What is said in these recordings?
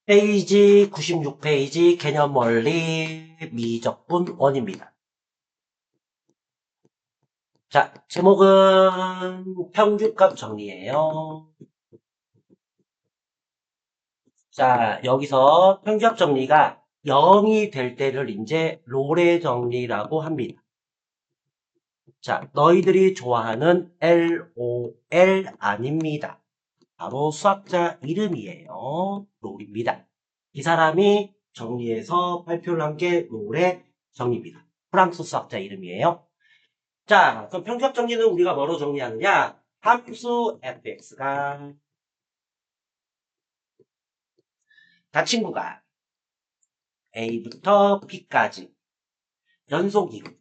페이지 96페이지 개념 원리 미적분 원입니다. 자, 제목은 평균값 정리예요. 자, 여기서 평균값 정리가 0이 될 때를 이제 롤의 정리라고 합니다. 자, 너희들이 좋아하는 LOL 아닙니다. 바로 수학자 이름이에요. 롤입니다. 이 사람이 정리해서 발표를 한 게 롤의 정리입니다. 프랑스 수학자 이름이에요. 자, 그럼 평균값 정리는 우리가 뭐로 정리하느냐? 함수 fx가 닫힌 구간 a부터 b까지 연속이고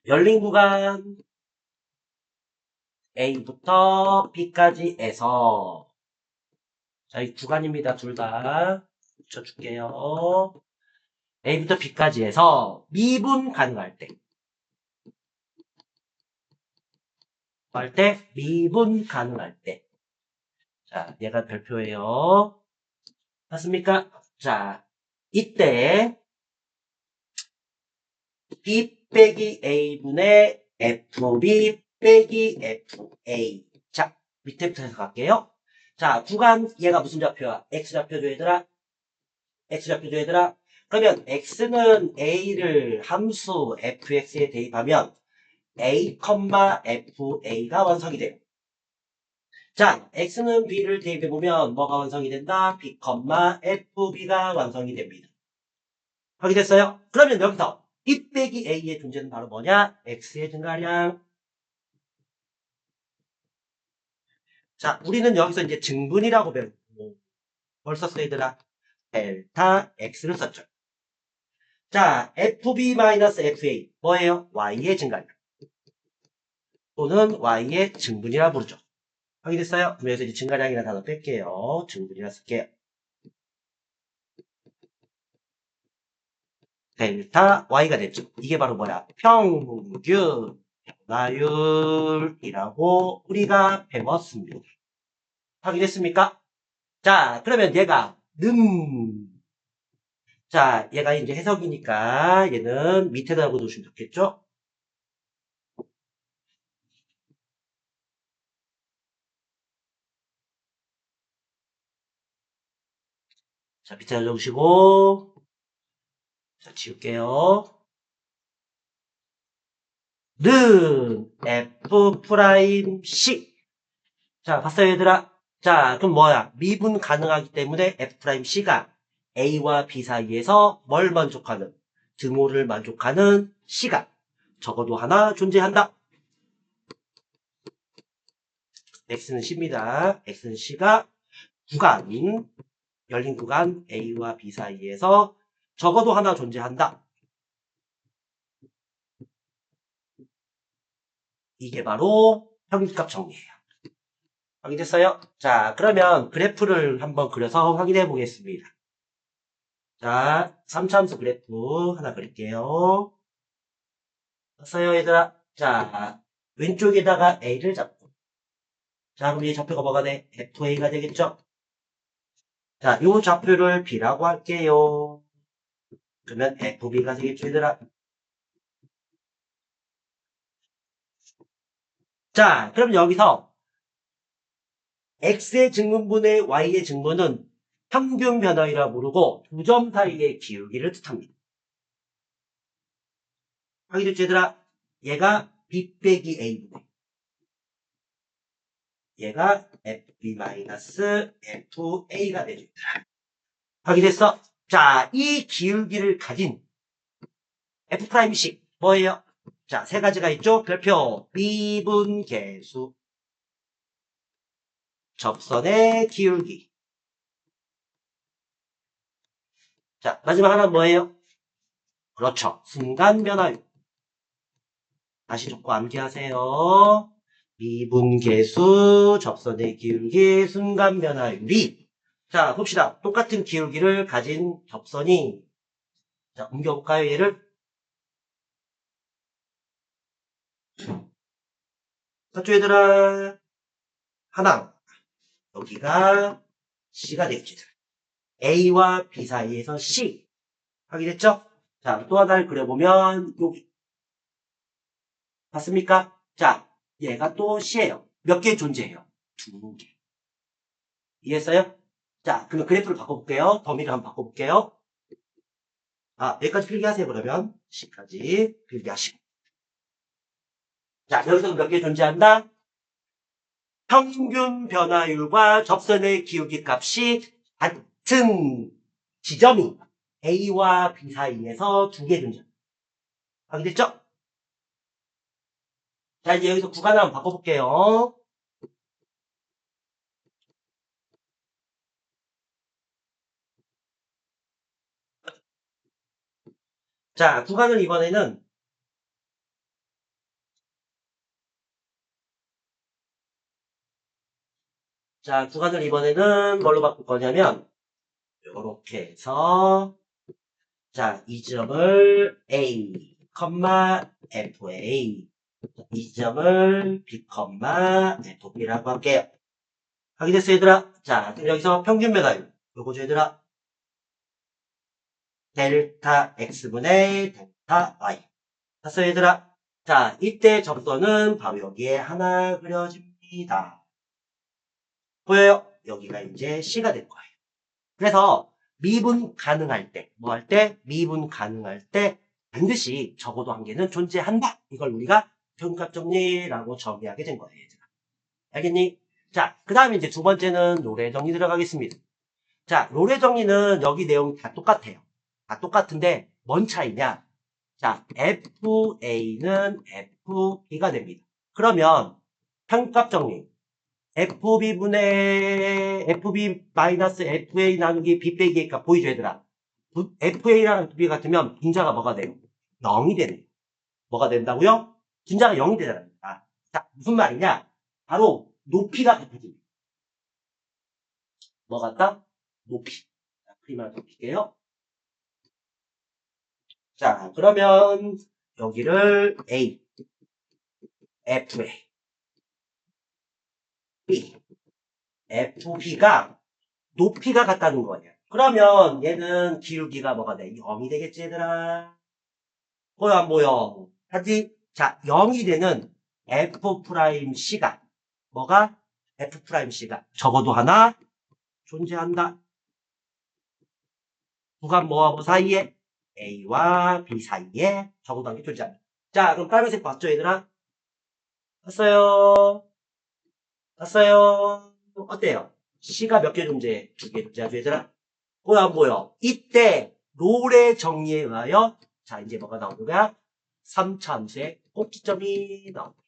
열린 구간 a부터 b까지에서 자, 이 구간입니다. 둘 다 붙여줄게요. a부터 b까지 해서 미분 가능할 때 미분 가능할 때 자, 얘가 별표예요. 맞습니까? 자, 이때 B 빼기 A분의 FB 빼기 FA. 자, 밑에부터 해서 갈게요. 자, 구간 얘가 무슨 좌표야? X좌표죠, 얘들아? X좌표죠, 얘들아? 그러면 X는 A를 함수 fx에 대입하면 A, FA가 완성이 돼요. 자, X는 B를 대입해보면 뭐가 완성이 된다? B, FB가 완성이 됩니다. 확인됐어요? 그러면 여기서 B 빼기 A의 존재는 바로 뭐냐? X의 증가량. 자, 우리는 여기서 이제 증분이라고 배웠고, 뭘 썼어, 얘들아? 델타 X를 썼죠. 자, FB-FA. 뭐예요? Y의 증가량. 또는 Y의 증분이라 부르죠. 확인됐어요? 그래서 이제 증가량이라는 단어 뺄게요. 증분이라 쓸게요. 델타 Y가 됐죠. 이게 바로 뭐야? 평균 변화율이라고 우리가 배웠습니다. 확인했습니까? 자, 그러면 얘가 자, 얘가 이제 해석이니까 얘는 밑에다 하고 놓으시면 좋겠죠? 자, 밑에다 적으시고 자, 지울게요. 는 F 프라임 C. 자, 봤어요, 얘들아? 자, 그럼 뭐야? 미분 가능하기 때문에 F 프라임 C가 A와 B 사이에서 뭘 만족하는? 등호를 만족하는 C가 적어도 하나 존재한다. X는 C입니다. X는 C가 구간, 열린 구간 A와 B 사이에서 적어도 하나 존재한다. 이게 바로 평균값 정리예요. 확인됐어요? 자, 그러면 그래프를 한번 그려서 확인해 보겠습니다. 자, 3차함수 그래프 하나 그릴게요. 됐어요, 얘들아? 자, 왼쪽에다가 A를 잡고. 자, 그럼 이 좌표가 뭐가 돼? FA가 되겠죠? 자, 이 좌표를 B라고 할게요. 그러면 FB가 되겠죠, 얘들아? 자, 그럼 여기서 X의 증분분의 Y의 증분은 평균 변화이라 부르고 두 점 사이의 기울기를 뜻합니다. 확인됐죠, 얘들아? 얘가 B 빼기 A분의 얘가 FB-FA가 되죠. 확인됐어? 자, 이 기울기를 가진 F'C 뭐예요? 자, 세 가지가 있죠? 별표 미분계수 접선의 기울기. 자, 마지막 하나는 뭐예요? 그렇죠. 순간 변화율. 다시 적고 암기하세요. 미분계수 접선의 기울기 순간 변화율이 자, 봅시다. 똑같은 기울기를 가진 접선이 자, 옮겨볼까요, 얘를? 그렇죠, 얘들아? 하나, 여기가 C가 되겠죠. A와 B 사이에서 C. 확인했죠? 자, 또 하나를 그려보면, 여기. 맞습니까? 자, 얘가 또 C예요. 몇 개 존재해요? 2개. 이해했어요? 자, 그러면 그래프를 바꿔볼게요. 범위를 한번 바꿔볼게요. 여기까지 필기하세요, 그러면. C까지 필기하시고. 자, 여기서 몇 개 존재한다? 평균 변화율과 접선의 기울기 값이 같은 지점이 A와 B 사이에서 2개 존재합니다. 확인됐죠? 자, 이제 여기서 구간을 한번 바꿔볼게요. 자, 구간을 이번에는 뭘로 바꿀 거냐면 이렇게 해서 자, 이 지점을 A, FA 이 지점을 B, FB라고 할게요. 확인됐어, 얘들아? 자, 그럼 여기서 평균 변화율 요거죠, 얘들아? 델타 X분의 델타 Y. 됐어, 얘들아? 자, 이때 접선은 바로 여기에 하나 그려집니다. 보여요? 여기가 이제 C가 될 거예요. 그래서 미분 가능할 때, 뭐 할 때? 미분 가능할 때 반드시 적어도 한 개는 존재한다. 이걸 우리가 평값 정리라고 정의하게 된 거예요, 얘들아. 알겠니? 자, 그 다음에 이제 두 번째는 노래 정리 들어가겠습니다. 자, 노래 정리는 여기 내용 다 똑같아요. 다 똑같은데 뭔 차이냐? 자, FA는 FB가 됩니다. 그러면 평값 정리. FB 마이너스 FA 나누기 B 빼기 A가 보이죠, 얘들아? FA랑 FB 같으면 분자가 뭐가 돼요? 0이 되네요. 뭐가 된다고요? 분자가 0이 되잖아요. 자, 무슨 말이냐? 바로 높이가 같아집니다. 뭐 같다? 높이. 자, 그림 하나 더 볼게요. 자, 그러면 여기를 A, FA, B, FB가 높이가 같다는 거예요. 그러면 얘는 기울기가 뭐가 돼? 0이 되겠지, 얘들아? 보여, 안 보여? 하지? 자, 0이 되는 F'C가 뭐가? F'C가 적어도 하나 존재한다. 구간 뭐와 뭐 사이에? A와 B 사이에 적어도 한 개 존재한다. 자, 그럼 빨간색 봤죠, 얘들아? 봤어요? 봤어요? 어때요? C가 몇 개 존재해? 2개 존재하죠, 얘들아? 보여, 안 보여? 이때 롤의 정리에 의하여 자, 이제 뭐가 나오는 거야? 3차 함수의 꼭지점이 나옵니다.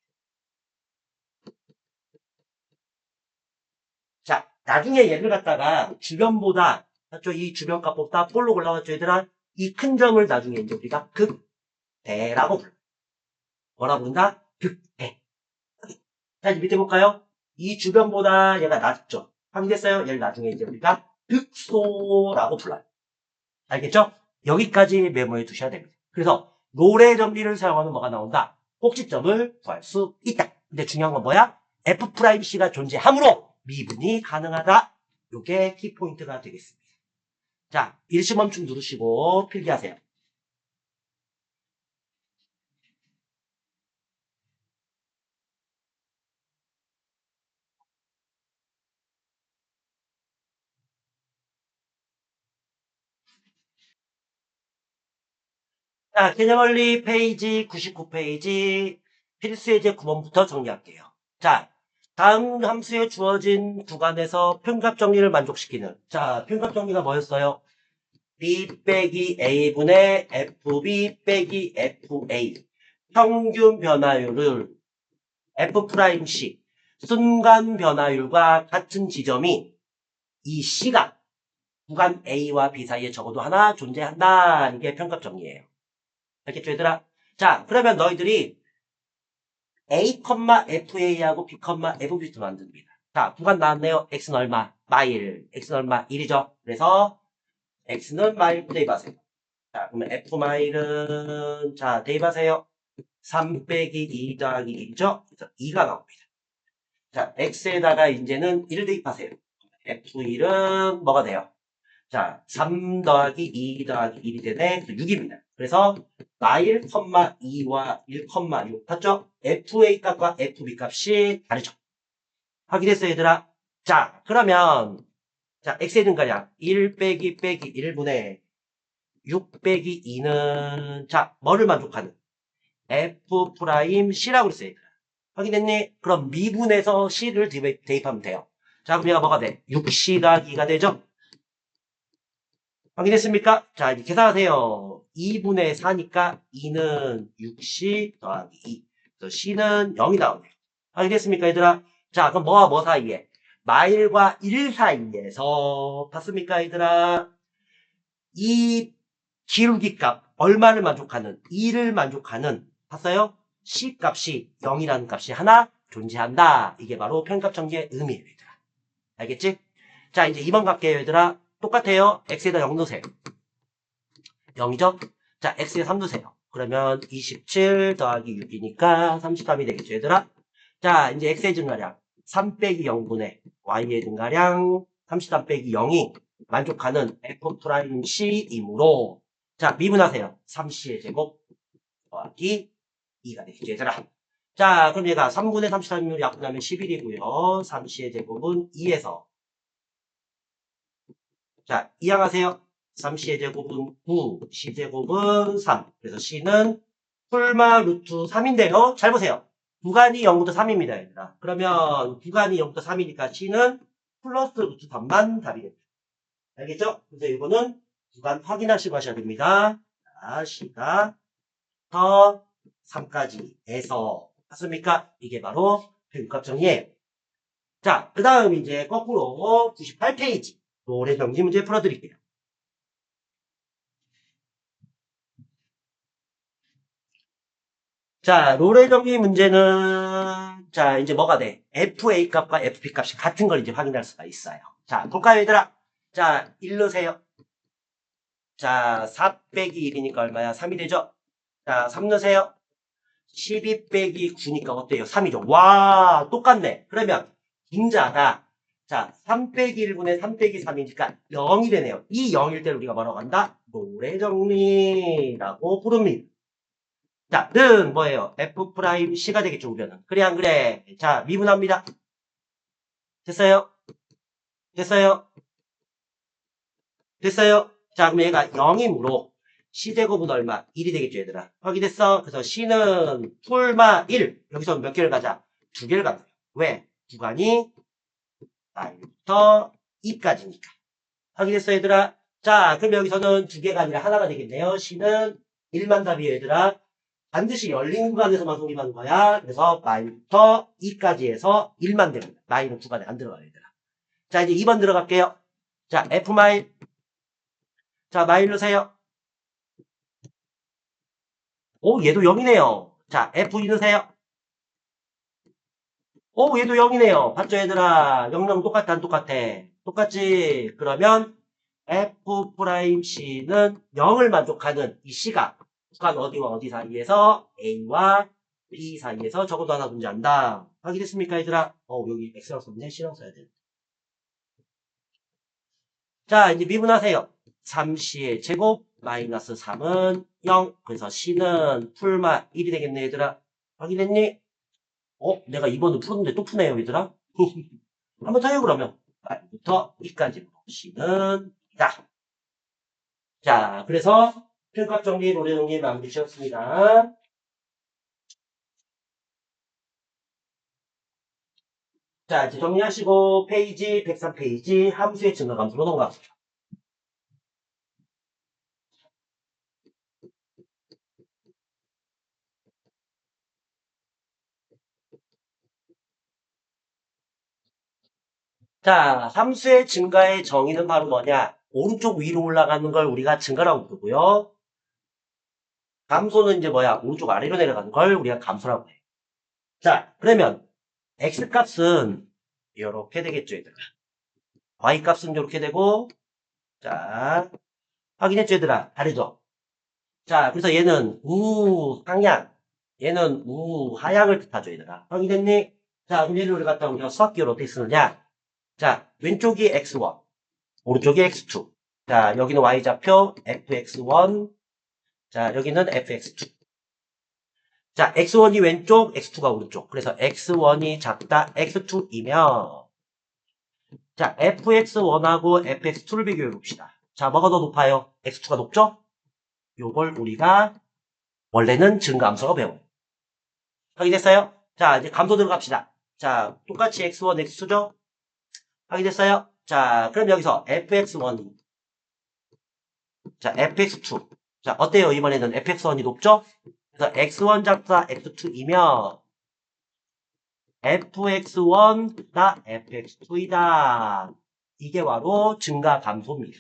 자, 나중에 얘를 갖다가 주변보다, 맞죠? 이 주변값보다 볼로 올라갔죠, 얘들아? 이 큰 점을 나중에 이제 우리가 극대라고 불러요. 뭐라 부른다? 극대. 자, 이제 밑에 볼까요? 이 주변보다 얘가 낮죠? 확인됐어요? 얘를 나중에 이제 우리가 극소라고 불러요. 알겠죠? 여기까지 메모해 두셔야 됩니다. 그래서 롤의 정리를 사용하면 뭐가 나온다? 꼭지점을 구할 수 있다. 근데 중요한 건 뭐야? F'C가 존재하므로 미분이 가능하다. 요게 키포인트가 되겠습니다. 자, 일시멈춤 누르시고 필기하세요. 자, 개념원리 페이지 99페이지 필수예제 9번부터 정리할게요. 자, 다음 함수에 주어진 구간에서 평값 정리를 만족시키는 자, 평값 정리가 뭐였어요? B 빼기 A분의 FB 빼기 FA 평균 변화율을 F'C 순간 변화율과 같은 지점이 이 C가 구간 A와 B 사이에 적어도 하나 존재한다. 이게 평값 정리예요. 알겠죠, 얘들아? 자, 그러면 너희들이 A, FA하고 B, FB도 만듭니다. 자, 구간 나왔네요. X는 얼마? 마일. X는 얼마? 1이죠. 그래서 X는 마일 대입하세요. 자, 그러면 F 마일은, 자, 대입하세요. 3 빼기 2 더하기 1이죠? 그래서 2가 나옵니다. 자, x에다가 이제는 1을 대입하세요. f1은 뭐가 돼요? 자, 3 더하기 2 더하기 1이 되네. 6입니다. 그래서 마일, 2와 1, 6 봤죠? FA 값과 FB 값이 다르죠. 확인했어요, 얘들아? 자, 그러면 자, x의 증가량 1 빼기 1분의 6 빼기 2는 자, 뭐를 만족하는? F 프라임 C라고 그랬어요. 확인했니? 그럼 미분에서 C를 대입하면 돼요. 자, 그럼 얘가 뭐가 돼? 6C 더하기 2가 되죠? 확인했습니까? 자, 이제 계산하세요. 2분의 4니까 2는 6C 더하기 2. 그래서 C는 0이 나오네요. 확인했습니까, 얘들아? 자, 그럼 뭐와 뭐 사이에? 마일과 1 사이에서 봤습니까, 얘들아? 이 기울기 값, 얼마를 만족하는? 2를 만족하는, 봤어요? C 값이 0이라는 값이 하나 존재한다. 이게 바로 편값 전개의 의미예요, 얘들아. 알겠지? 자, 이제 2번 갈게요, 얘들아. 똑같아요. x에다 0 넣으세요. 0이죠? 자, x에 3 넣으세요. 그러면 27 더하기 6이니까 33이 되겠죠, 얘들아? 자, 이제 x의 증가량 3 빼기 0분의 y의 증가량 33 빼기 0이 만족하는 f' c이므로 자, 미분하세요. 3c의 제곱 더하기 2가 되겠죠, 얘들아? 자, 그럼 얘가 3분의 33이면 약분하면 11이고요. 3c의 제곱은 2에서 자, 이항하세요. 3c의 제곱은 9, c제곱은 3. 그래서 c는 풀마 루트 3인데요. 잘 보세요. 구간이 0부터 3입니다, 얘들아. 그러면 구간이 0부터 3이니까 c는 플러스 루트 3만 답이 됩니다. 알겠죠? 그래서 이거는 구간 확인하시고 하셔야 됩니다. 자, c가 더 3까지에서 맞습니까? 이게 바로 배분값 정리예요. 자, 그 다음 이제 거꾸로 98페이지 노래 정리 문제 풀어드릴게요. 자, 롤의 정리 문제는, 자, 이제 뭐가 돼? FA 값과 FP 값이 같은 걸 이제 확인할 수가 있어요. 자, 볼까요, 얘들아? 자, 1 넣으세요. 자, 4 빼기 1이니까 얼마야? 3이 되죠? 자, 3 넣으세요. 12 빼기 9니까 어때요? 3이죠. 와, 똑같네. 그러면, 빈자가, 자, 3 빼기 1분의 3 빼기 3이니까 0이 되네요. 이 0일 때를 우리가 뭐라고 한다? 롤의 정리라고 부릅니다. 자, 는 뭐예요? F 프라임 C가 되겠죠, 우변은. 그래, 안 그래? 자, 미분합니다. 됐어요? 됐어요? 됐어요? 자, 그럼 얘가 0이므로 C제곱은 얼마? 1이 되겠죠, 얘들아. 확인됐어? 그래서 C는 풀마 1. 여기서 몇 개를 가자? 2개를 가자. 왜? 구간이 1부터 2까지니까. 확인됐어, 얘들아? 자, 그럼 여기서는 2개가 아니라 하나가 되겠네요. C는 1만 답이에요, 얘들아. 반드시 열린 구간에서만 성립하는 거야. 그래서 마일부터 2까지 해서 1만 됩니다. 마일은 구간에 안 들어가요, 얘들아. 자, 이제 2번 들어갈게요. 자, F마일. 자, 마일 넣으세요. 오, 얘도 0이네요. 자, F2 넣으세요. 오, 얘도 0이네요. 봤죠, 얘들아? 0, 0 똑같아, 안 똑같아? 똑같지? 그러면 F 프라임 C는 0을 만족하는 이 C가 구간 어디와 어디 사이에서 A와 B 사이에서 적어도 하나 존재한다. 확인됐습니까, 얘들아? 여기 X라고 썼네. C라고 써야 돼. 자, 이제 미분하세요. 3C의 제곱 마이너스 3은 0. 그래서 C는 풀마 1이 되겠네, 얘들아. 확인했니? 내가 2번을 풀었는데 또 푸네요, 얘들아. 한번 더 해요, 그러면. 1부터 2까지 C는 2다. 자, 그래서 필값 정리, 노래 정리 마무리 지었습니다. 자, 이제 정리하시고 페이지 103페이지 함수의 증가 감소로 넘어갑니다. 자, 함수의 증가의 정의는 바로 뭐냐? 오른쪽 위로 올라가는 걸 우리가 증가라고 부르고요. 감소는 이제 뭐야? 오른쪽 아래로 내려가는 걸 우리가 감소라고 해. 자, 그러면 x값은 이렇게 되겠죠, 얘들아. y값은 이렇게 되고, 자, 확인했죠, 얘들아? 다르죠? 자, 그래서 얘는 우상향, 얘는 우하향을 뜻하죠, 얘들아. 확인했니? 자, 그럼 얘를 우리 갖다 우리가 수학기호로 어떻게 쓰느냐? 자, 왼쪽이 x1, 오른쪽이 x2. 자, 여기는 y좌표 fx1. 자, 여기는 fx2. 자, x1이 왼쪽, x2가 오른쪽. 그래서 x1이 작다, x2이면 자, fx1하고 fx2를 비교해 봅시다. 자, 뭐가 더 높아요? x2가 높죠? 요걸 우리가 원래는 증가함수로 배워요. 확인됐어요? 자, 이제 감도 들어갑시다. 자, 똑같이 x1, x2죠? 확인됐어요? 자, 그럼 여기서 fx1, 자, fx2. 자, 어때요? 이번에는 fx1이 높죠? 그래서 x1 작다 x2이면 fx1다 fx2이다. 이게 바로 증가 감소입니다.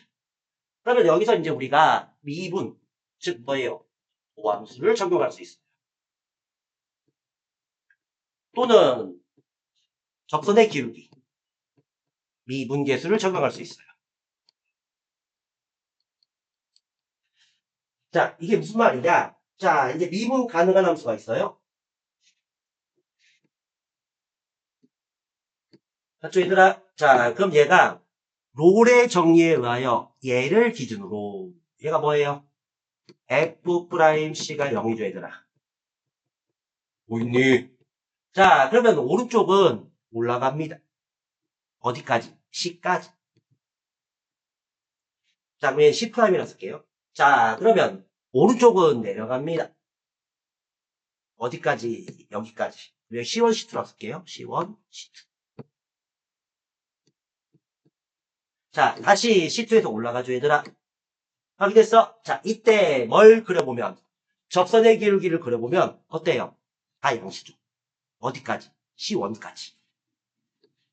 그러면 여기서 이제 우리가 미분, 즉 뭐예요? 도함수를 적용할 수 있어요. 또는 적선의 기울기, 미분계수를 적용할 수 있어요. 자, 이게 무슨 말이냐? 자, 이제 미분 가능한 함수가 있어요. 맞죠, 얘들아? 자, 그럼 얘가 롤의 정리에 의하여 얘를 기준으로 얘가 뭐예요? F'C가 0이죠, 얘들아. 뭐 있니? 자, 그러면 오른쪽은 올라갑니다. 어디까지? C까지. 자, 그러면 C'이라 쓸게요. 자, 그러면 오른쪽은 내려갑니다. 어디까지? 여기까지. 그리고 C1, C2라고 쓸게요. C1, C2. 자, 다시 C2에서 올라가죠, 얘들아. 확인됐어? 자, 이때 뭘 그려보면, 접선의 기울기를 그려보면, 어때요? 다 양수죠. 어디까지? C1까지.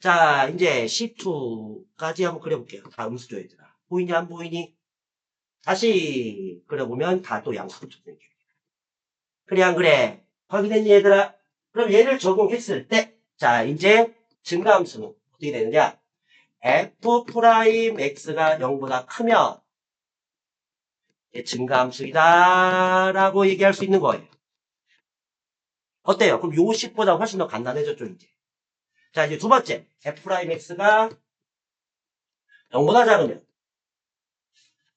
자, 이제 C2까지 한번 그려볼게요. 다 음수죠, 얘들아. 보이니, 안 보이니? 다시 그려보면 다 또 양수죠, 접선의 기울기. 그래, 안 그래? 확인했니, 얘들아? 그럼 얘를 적용했을 때, 자, 이제 증가함수는 어떻게 되느냐? F'X가 0보다 크면 증가함수이다 라고 얘기할 수 있는 거예요. 어때요? 그럼 요 식보다 훨씬 더 간단해졌죠, 이제. 자, 이제 두 번째. F'X가 0보다 작으면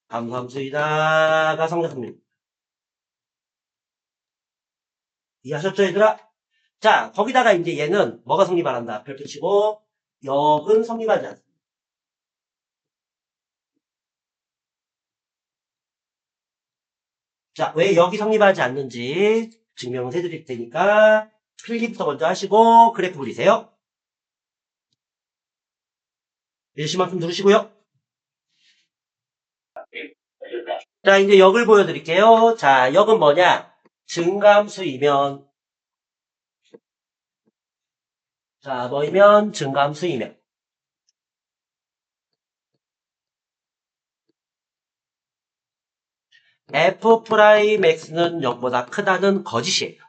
함수함수이다가 성립합니다. 이해하셨죠, 얘들아? 자, 거기다가 이제 얘는 뭐가 성립한다? 별표 치고 역은 성립하지 않습니다. 자, 왜 여기 성립하지 않는지 증명을 해드릴 테니까 필기부터 먼저 하시고 그래프 그리세요. 일시만큼 누르시고요. 자, 이제 역을 보여드릴게요. 자, 역은 뭐냐? 증감수이면, 자, 뭐이면? 증감수이면. F'X는 0보다 크다는 거짓이에요.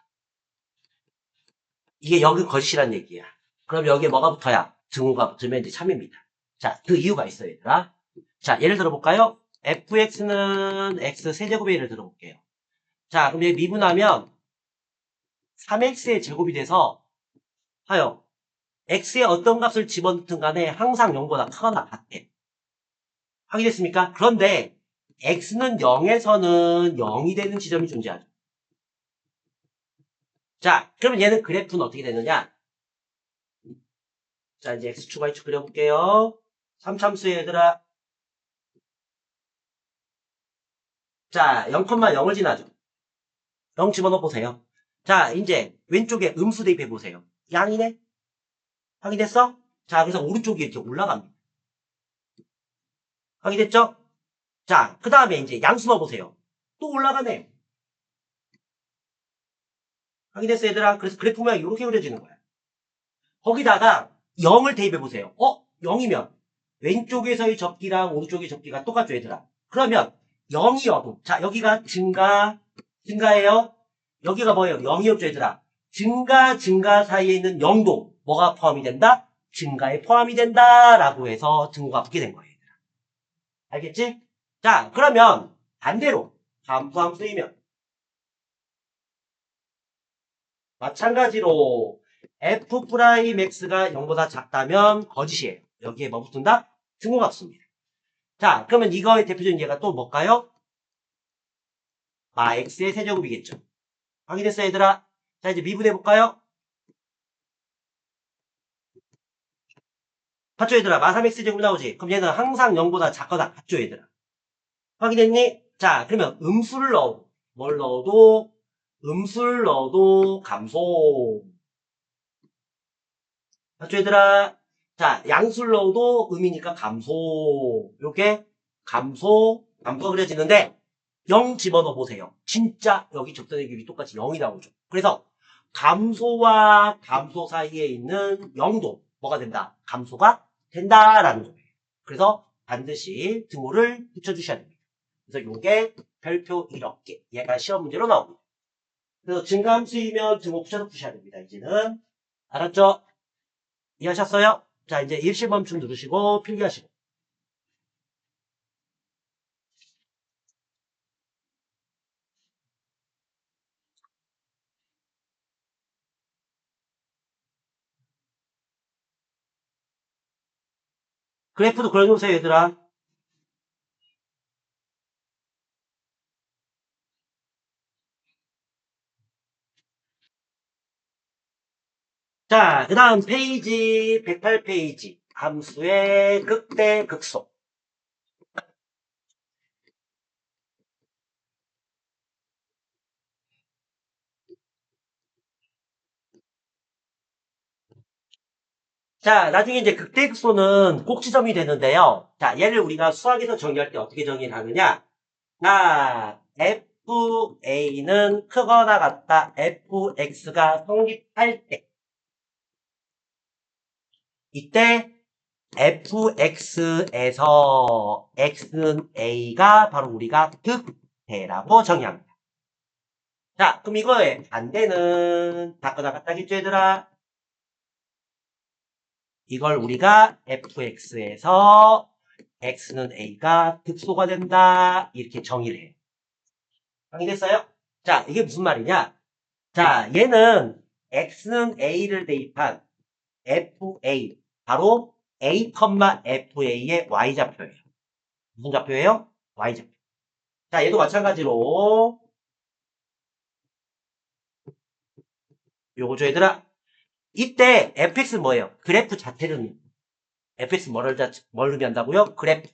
이게 여기 거짓이란 얘기야. 그럼 여기에 뭐가 붙어야? 증후가 붙으면 이제 참입니다. 자, 그 이유가 있어요, 얘들아. 자, 예를 들어볼까요? Fx는 X 세제곱의 예를 들어볼게요. 자, 그럼 얘 미분하면 3x의 제곱이 돼서 하여 x의 어떤 값을 집어넣든 간에 항상 0보다 크거나 같대. 확인됐습니까? 그런데 x는 0에서는 0이 되는 지점이 존재하죠. 자, 그러면 얘는 그래프는 어떻게 되느냐? 자, 이제 x축, y축 그려볼게요. 3참수의 얘들아. 자, 0,0을 지나죠. 0 집어넣어 보세요. 자, 이제 왼쪽에 음수 대입해 보세요. 양이네? 확인됐어? 자, 그래서 오른쪽이 이렇게 올라갑니다. 확인됐죠? 자, 그 다음에 이제 양수 넣어보세요. 또 올라가네요. 확인됐어, 얘들아? 그래서 그래프 모양이 이렇게 그려지는 거야. 거기다가 0을 대입해보세요. 0이면 왼쪽에서의 접기랑 오른쪽의 접기가 똑같죠, 얘들아? 그러면 0이어도, 자, 여기가 증가예요? 여기가 뭐예요? 0이었죠, 얘들아? 증가 사이에 있는 0도 뭐가 포함이 된다? 증가에 포함이 된다라고 해서 증거가 붙게 된 거예요. 알겠지? 자, 그러면 반대로 감소함수이면 마찬가지로 f 프라임 x가 0보다 작다면 거짓이에요. 여기에 뭐 붙는다? 등호가 붙습니다. 자, 그러면 이거의 대표적인 예가 또 뭘까요? x의 세제곱이겠죠. 확인됐어요, 얘들아? 자, 이제 미분해볼까요? 봤죠, 얘들아? 마 3x 제곱 나오지? 그럼 얘는 항상 0보다 작거나 같죠, 얘들아? 확인했니? 자, 그러면 음수를 넣어도, 뭘 넣어도, 음수를 넣어도 감소. 봤죠, 얘들아? 자, 양수를 넣어도 음이니까 감소. 요게 감소가 그려지는데, 0 집어넣어 보세요. 진짜 여기 적선의 길이 똑같이 0이 나오죠. 그래서 감소와 감소 사이에 있는 0도 뭐가 된다? 감소가 된다라는 거예요. 그래서 반드시 등호를 붙여주셔야 됩니다. 그래서 요게 별표 이렇게 얘가 시험 문제로 나옵니다. 그래서 증감수이면 등호 붙여서 푸셔야 됩니다. 이제는 알았죠? 이해하셨어요? 자, 이제 일시 멈춤 누르시고 필기하시고. 그래프도 그려놓으세요, 얘들아. 자, 그 다음 페이지 108페이지 함수의 극대 극소. 자, 나중에 이제 극대 극소는 꼭 지점이 되는데요. 자, 얘를 우리가 수학에서 정의할 때 어떻게 정의를 하느냐? 자, FA는 크거나 같다. FX가 성립할 때. 이때 fx에서 x는 a가 바로 우리가 극대라고 정의합니다. 자, 그럼 이거의 반대는 같거나 같다겠죠, 얘들아? 이걸 우리가 fx에서 x는 a가 극소가 된다 이렇게 정의를 해요. 정의됐어요? 자, 이게 무슨 말이냐? 자, 얘는 x는 a를 대입한 fa 바로 a, fa의 y좌표예요. 무슨 좌표예요? y좌표. 자, 얘도 마찬가지로 요거죠, 얘들아. 이때 fx는 뭐예요? 그래프 자체를 fx 뭘 의미한다고요? 그래프.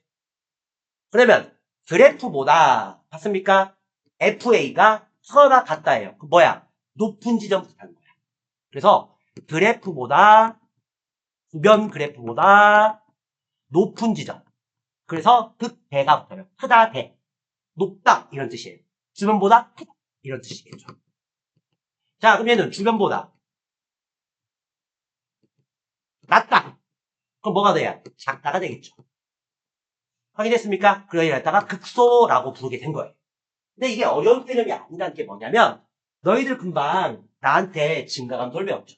그러면 그래프보다 봤습니까? FA가 커나 같다예요. 그 뭐야? 높은 지점 뜻하는 거야. 그래서 그래프보다 주변 그래프보다 높은 지점. 그래서 극대가 붙어요. 크다 대. 높다 이런 뜻이에요. 주변보다 크다 이런 뜻이겠죠. 자, 그럼 얘는 주변보다 낮다. 그럼 뭐가 돼야? 작다가 되겠죠. 확인했습니까? 그러다가 극소라고 부르게 된 거예요. 근데 이게 어려운 개념이 아니라는 게 뭐냐면 너희들 금방 나한테 증가감도를 배웠죠.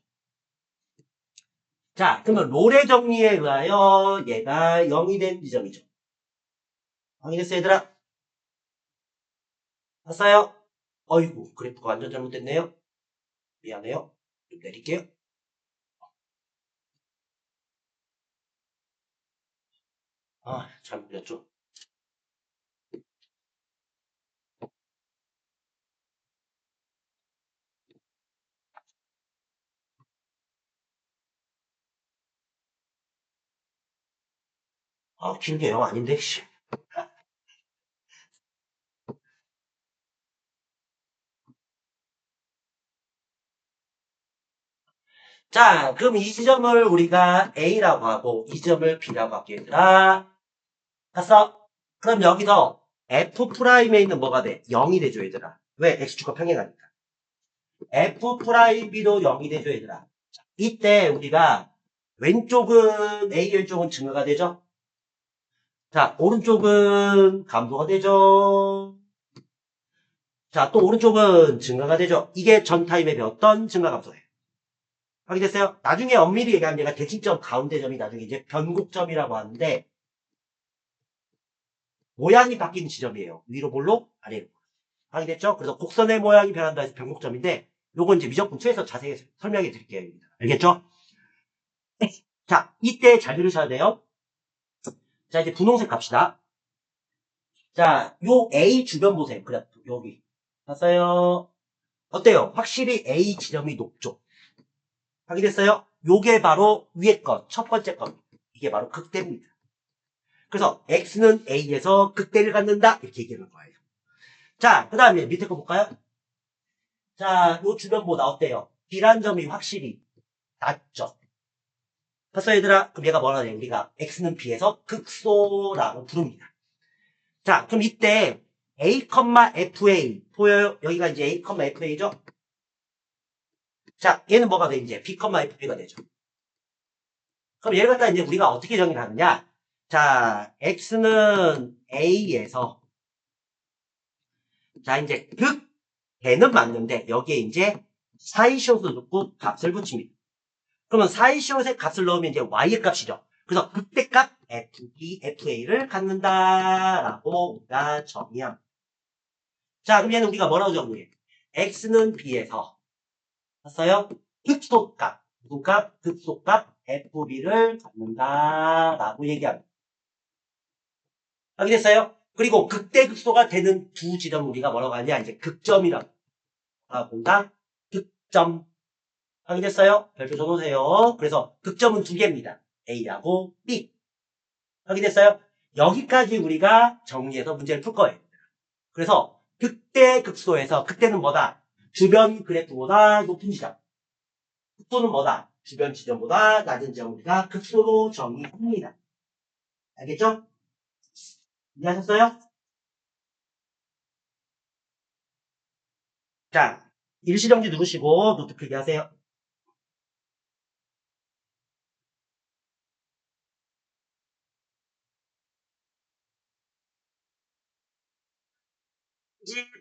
자, 그러면 롤의 정리에 의하여 얘가 0이 된 지점이죠. 확인했어요, 얘들아? 봤어요? 어이구, 그래프가 완전 잘못됐네요. 미안해요. 좀 내릴게요. 아, 잘못 그렸죠. 아, 길게 0 아닌데, 씨. 자, 그럼 이 지점을 우리가 A라고 하고, 이 지점을 B라고 할게요, 얘들아. 봤어? 그럼 여기서 F'에 있는 뭐가 돼? 0이 되죠, 얘들아. 왜? X축과 평행하니까. F'B도 0이 되죠, 얘들아. 자, 이때 우리가 왼쪽은 A 왼쪽은 증가가 되죠? 자, 오른쪽은 감소가 되죠? 자, 또 오른쪽은 증가가 되죠? 이게 전 타임에 배웠던 증가 감소예요. 확인됐어요? 나중에 엄밀히 얘기하면 얘가 대칭점 가운데 점이 나중에 이제 변곡점이라고 하는데 모양이 바뀌는 지점이에요. 위로 볼록, 아래로 볼록. 확인됐죠? 그래서 곡선의 모양이 변한다 해서 변곡점인데 요건 이제 미적분 2에서 자세히 설명해 드릴게요. 여기다. 알겠죠? 자, 이때 잘 들으셔야 돼요. 자, 이제 분홍색 갑시다. 자, 요 A 주변 보세요. 그래프, 여기. 봤어요? 어때요? 확실히 A 지점이 높죠? 확인됐어요? 요게 바로 위에 것, 첫 번째 것. 이게 바로 극대입니다. 그래서 X는 A에서 극대를 갖는다. 이렇게 얘기하는 거예요. 자, 그 다음에 밑에 거 볼까요? 자, 요 주변보다 어때요? B란 점이 확실히 낮죠? 봤어, 얘들아? 그럼 얘가 뭐라 해요? 우리가 X는 B에서 극소라고 부릅니다. 자, 그럼 이때 A, FA. 보여요? 여기가 이제 A, FA죠? 자, 얘는 뭐가 돼? 이제 B, FB가 되죠. 그럼 얘를 갖다 이제 우리가 어떻게 정의를 하느냐? 자, X는 A에서, 자, 이제 극대는 맞는데, 여기에 이제 사이시옷을 넣고 값을 붙입니다. 그러면 사이시옷의 값을 넣으면 이제 Y의 값이죠. 그래서 극대값 FB, FA를 갖는다라고 우리가 정의합니다. 자, 그럼 얘는 우리가 뭐라고 정의해? X는 B에서, 봤어요? 극소값, 무슨 값? 극소값 FB를 갖는다라고 얘기합니다. 확인했어요? 그리고 극대극소가 되는 두 지점 우리가 뭐라고 하냐? 이제 극점이라고 한다. 극점. 확인했어요? 별표 줘놓으세요. 그래서 극점은 두 개입니다. A하고 B. 확인했어요? 여기까지 우리가 정리해서 문제를 풀 거예요. 그래서 극대극소에서 극대는 뭐다? 주변 그래프보다 높은 지점. 극소는 뭐다? 주변 지점보다 낮은 지점 우리가 극소로 정의합니다. 알겠죠? 이해하셨어요? 자, 일시정지 누르시고 노트 필기 하세요.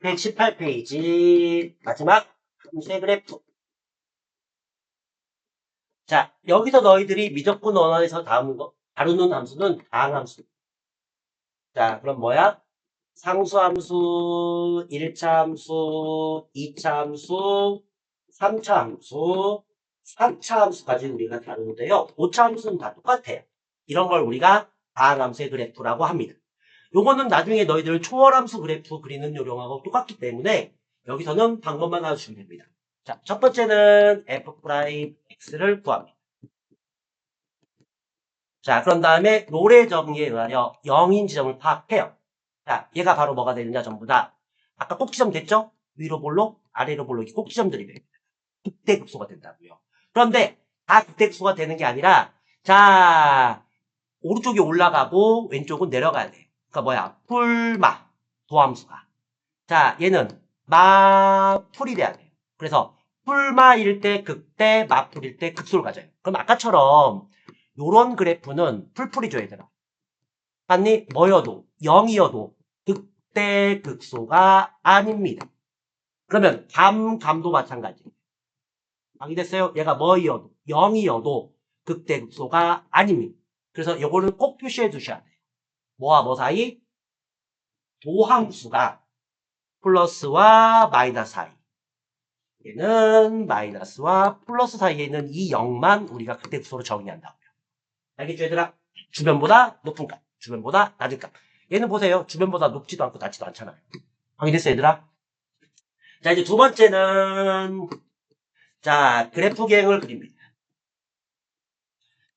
페이지 118페이지 마지막 함수의 그래프. 자, 여기서 너희들이 미적분 원원에서 다루는 함수는 다항함수. 자, 그럼 뭐야? 상수함수, 1차 함수, 2차 함수, 3차 함수, 4차 함수까지 우리가 다루는데요. 5차 함수는 다 똑같아요. 이런 걸 우리가 다항함수의 그래프라고 합니다. 요거는 나중에 너희들 초월함수 그래프 그리는 요령하고 똑같기 때문에 여기서는 방법만 알아주시면 됩니다. 자, 첫 번째는 f'x를 구합니다. 자, 그런 다음에 롤의 정의에 의하여 0인 지점을 파악해요. 자, 얘가 바로 뭐가 되느냐 전부 다. 아까 꼭지점 됐죠? 위로 볼록, 아래로 볼록이 꼭지점들이 됩니다. 극대극소가 된다고요. 그런데 다 극대극소가 되는 게 아니라 자, 오른쪽이 올라가고 왼쪽은 내려가야 돼요. 그러니까 뭐야? 풀마 도함수가. 자, 얘는 마풀이 돼야 돼요. 그래서 풀마일 때 극대, 마풀일 때 극소를 가져요. 그럼 아까처럼 요런 그래프는 풀풀이죠, 얘들아. 아니, 뭐여도 0이어도 극대, 극소가 아닙니다. 그러면 감도 마찬가지. 확인됐어요? 얘가 뭐이어도 0이어도 극대, 극소가 아닙니다. 그래서 요거는 꼭 표시해 두셔야 돼요. 뭐와 뭐 사이? 도함수가 플러스와 마이너스 사이. 얘는 마이너스와 플러스 사이에 있는 이 0만 우리가 극대극소로 정의한다고요. 알겠죠, 얘들아? 주변보다 높은 값, 주변보다 낮은 값. 얘는 보세요. 주변보다 높지도 않고 낮지도 않잖아요. 확인됐어요, 얘들아? 자, 이제 두 번째는 자, 그래프 개형을 그립니다.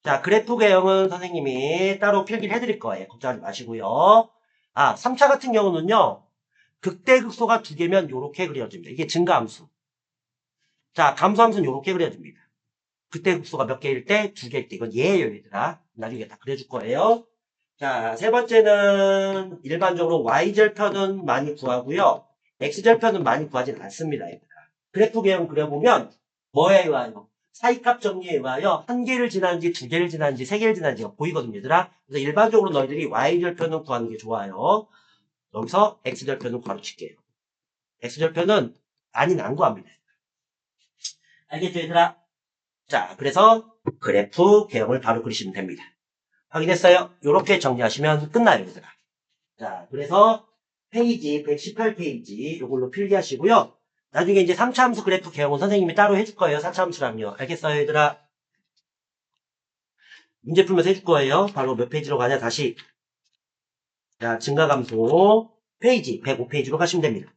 자, 그래프 개형은 선생님이 따로 필기를 해드릴 거예요. 걱정하지 마시고요. 아, 3차 같은 경우는요. 극대극소가 두 개면 이렇게 그려집니다. 이게 증가함수. 자, 감소함수는 이렇게 그려집니다. 극대극소가 몇 개일 때? 두 개일 때. 이건 예예요, 얘들아. 나중에 다 그려줄 거예요. 자, 세 번째는 일반적으로 Y절편은 많이 구하고요. X절편은 많이 구하진 않습니다, 얘들아. 그래프 개형 그려보면 뭐에 의하여? 사이값 정리에 의하여 한 개를 지나는지 두 개를 지나는지 세 개를 지나는지가 보이거든요, 얘들아. 그래서 일반적으로 너희들이 Y절편은 구하는 게 좋아요. 여기서 X절편은 가로칠게요. X절편은 아닌 안 구합니다. 알겠죠, 얘들아? 자, 그래서 그래프 개형을 바로 그리시면 됩니다. 확인했어요? 이렇게 정리하시면 끝나요, 얘들아. 자, 그래서 페이지 118페이지 이걸로 필기하시고요. 나중에 이제 3차 함수 그래프 개형은 선생님이 따로 해줄 거예요. 4차 함수랑요. 알겠어요, 얘들아? 문제 풀면서 해줄 거예요. 바로 몇 페이지로 가냐, 다시. 자, 증가감소 페이지 105페이지로 가시면 됩니다.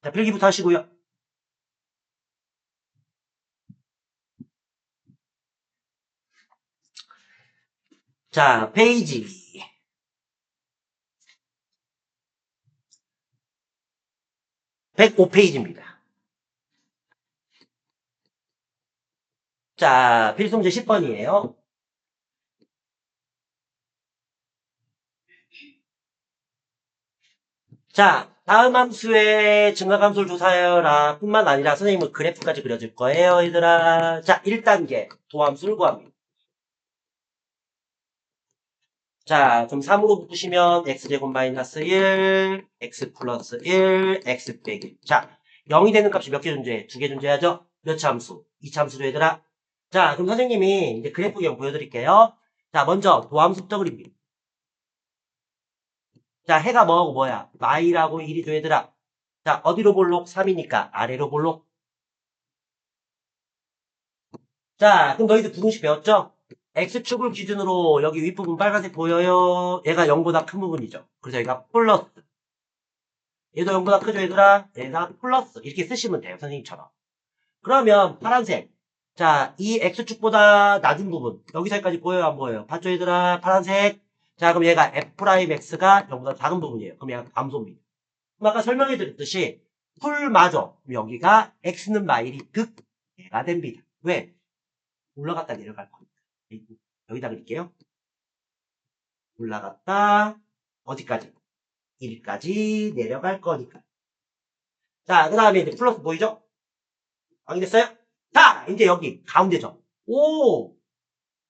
자, 필기부터 하시고요. 자, 페이지 105페이지입니다. 자, 필수문제 10번이에요. 자, 다음 함수의 증가감소를 조사해라 뿐만 아니라 선생님은 그래프까지 그려줄 거예요, 얘들아. 자, 1단계 도함수를 구합니다. 자, 그럼 3으로 묶으시면 x제곱 마이너스 1, x 플러스 1, x 빼기 1. 자, 0이 되는 값이 몇 개 존재해? 2개 존재하죠? 몇 차 함수? 2차 함수죠, 얘들아? 자, 그럼 선생님이 이제 그래프 경 보여드릴게요. 자, 먼저 도함수부터 그립니다. 자, 해가 뭐하고 뭐야? 마이라고 1이죠, 얘들아. 자, 어디로 볼록? 3이니까 아래로 볼록. 자, 그럼 너희들 부등식 배웠죠? x축을 기준으로 여기 윗부분 빨간색 보여요? 얘가 0보다 큰 부분이죠. 그래서 여기가 플러스. 얘도 0보다 크죠, 얘들아? 얘가 플러스. 이렇게 쓰시면 돼요, 선생님처럼. 그러면 파란색. 자, 이 x축보다 낮은 부분. 여기서까지 보여요, 안 보여요? 봤죠, 얘들아? 파란색. 자, 그럼 얘가 f'x가 0보다 작은 부분이에요. 그럼 얘가 감소입니다. 그럼 아까 설명해 드렸듯이 풀마저 여기가 x는 마일이 극대가 됩니다. 왜? 올라갔다 내려갈 겁니다. 여기다 그릴게요. 올라갔다 어디까지? 1까지 내려갈 거니까. 자, 그 다음에 이제 플러스 보이죠? 확인됐어요? 자, 이제 여기 가운데죠. 오!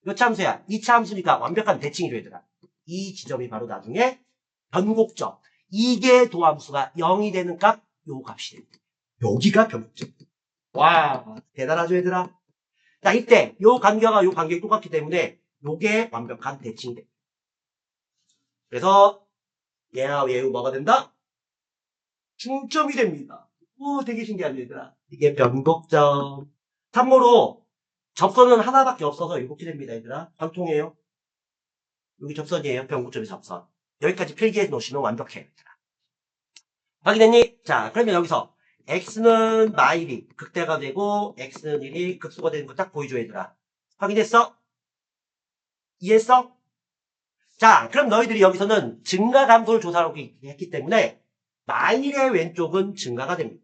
몇 차 함수야? 2차 함수니까 완벽한 대칭이죠, 얘들아. 이 지점이 바로 나중에 변곡점. 이게 도함수가 0이 되는 값, 요 값이 됩니다. 여기가 변곡점. 와, 대단하죠, 얘들아? 자, 이때 요 간격과 요 간격이 똑같기 때문에 요게 완벽한 대칭이 됩니다. 그래서 얘와 얘가 뭐가 된다? 중점이 됩니다. 오, 되게 신기하죠, 얘들아? 이게 변곡점. 참고로 접선은 하나밖에 없어서 이렇게 됩니다, 얘들아. 관통이에요. 여기 접선이에요. 변곡점이 접선. 여기까지 필기해 놓으시면 완벽해요, 얘들아. 확인했니? 자, 그러면 여기서 x는 마일이 극대가 되고 x는 1이 극소가 되는 거 딱 보이죠, 얘들아? 확인했어? 이해했어? 자, 그럼 너희들이 여기서는 증가 감소를 조사하고 했기 때문에 마일의 왼쪽은 증가가 됩니다.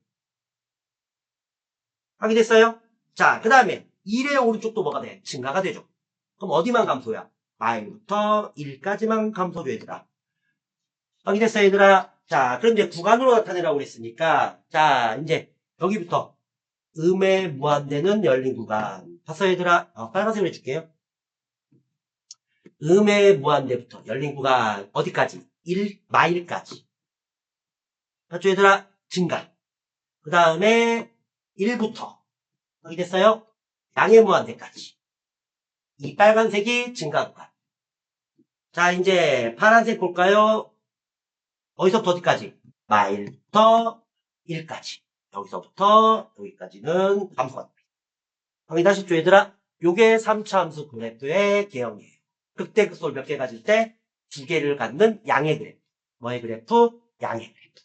확인됐어요? 자, 그 다음에 1의 오른쪽도 뭐가 돼? 증가가 되죠. 그럼 어디만 감소야? 마일부터 1까지만 감소죠, 얘들아. 확인됐어요, 얘들아? 자, 그럼 이제 구간으로 나타내라고 그랬으니까, 자, 이제 여기부터 음에 무한대는 열린 구간. 봤어요, 얘들아? 빨간색으로 해줄게요. 음에 무한대부터 열린 구간 어디까지? 1마일까지. 봤죠, 얘들아? 증가. 그 다음에 1부터 확인됐어요? 양의 무한대까지. 이 빨간색이 증가 구간. 자, 이제 파란색 볼까요? 어디서부터 어디까지? 마일부터 1까지. 여기서부터 여기까지는 감소가 됩니다. 확인하셨죠, 얘들아? 요게 3차 함수 그래프의 개형이에요. 극대 극소를 몇 개 가질 때 두 개를 갖는 양의 그래프. 뭐의 그래프? 양의 그래프.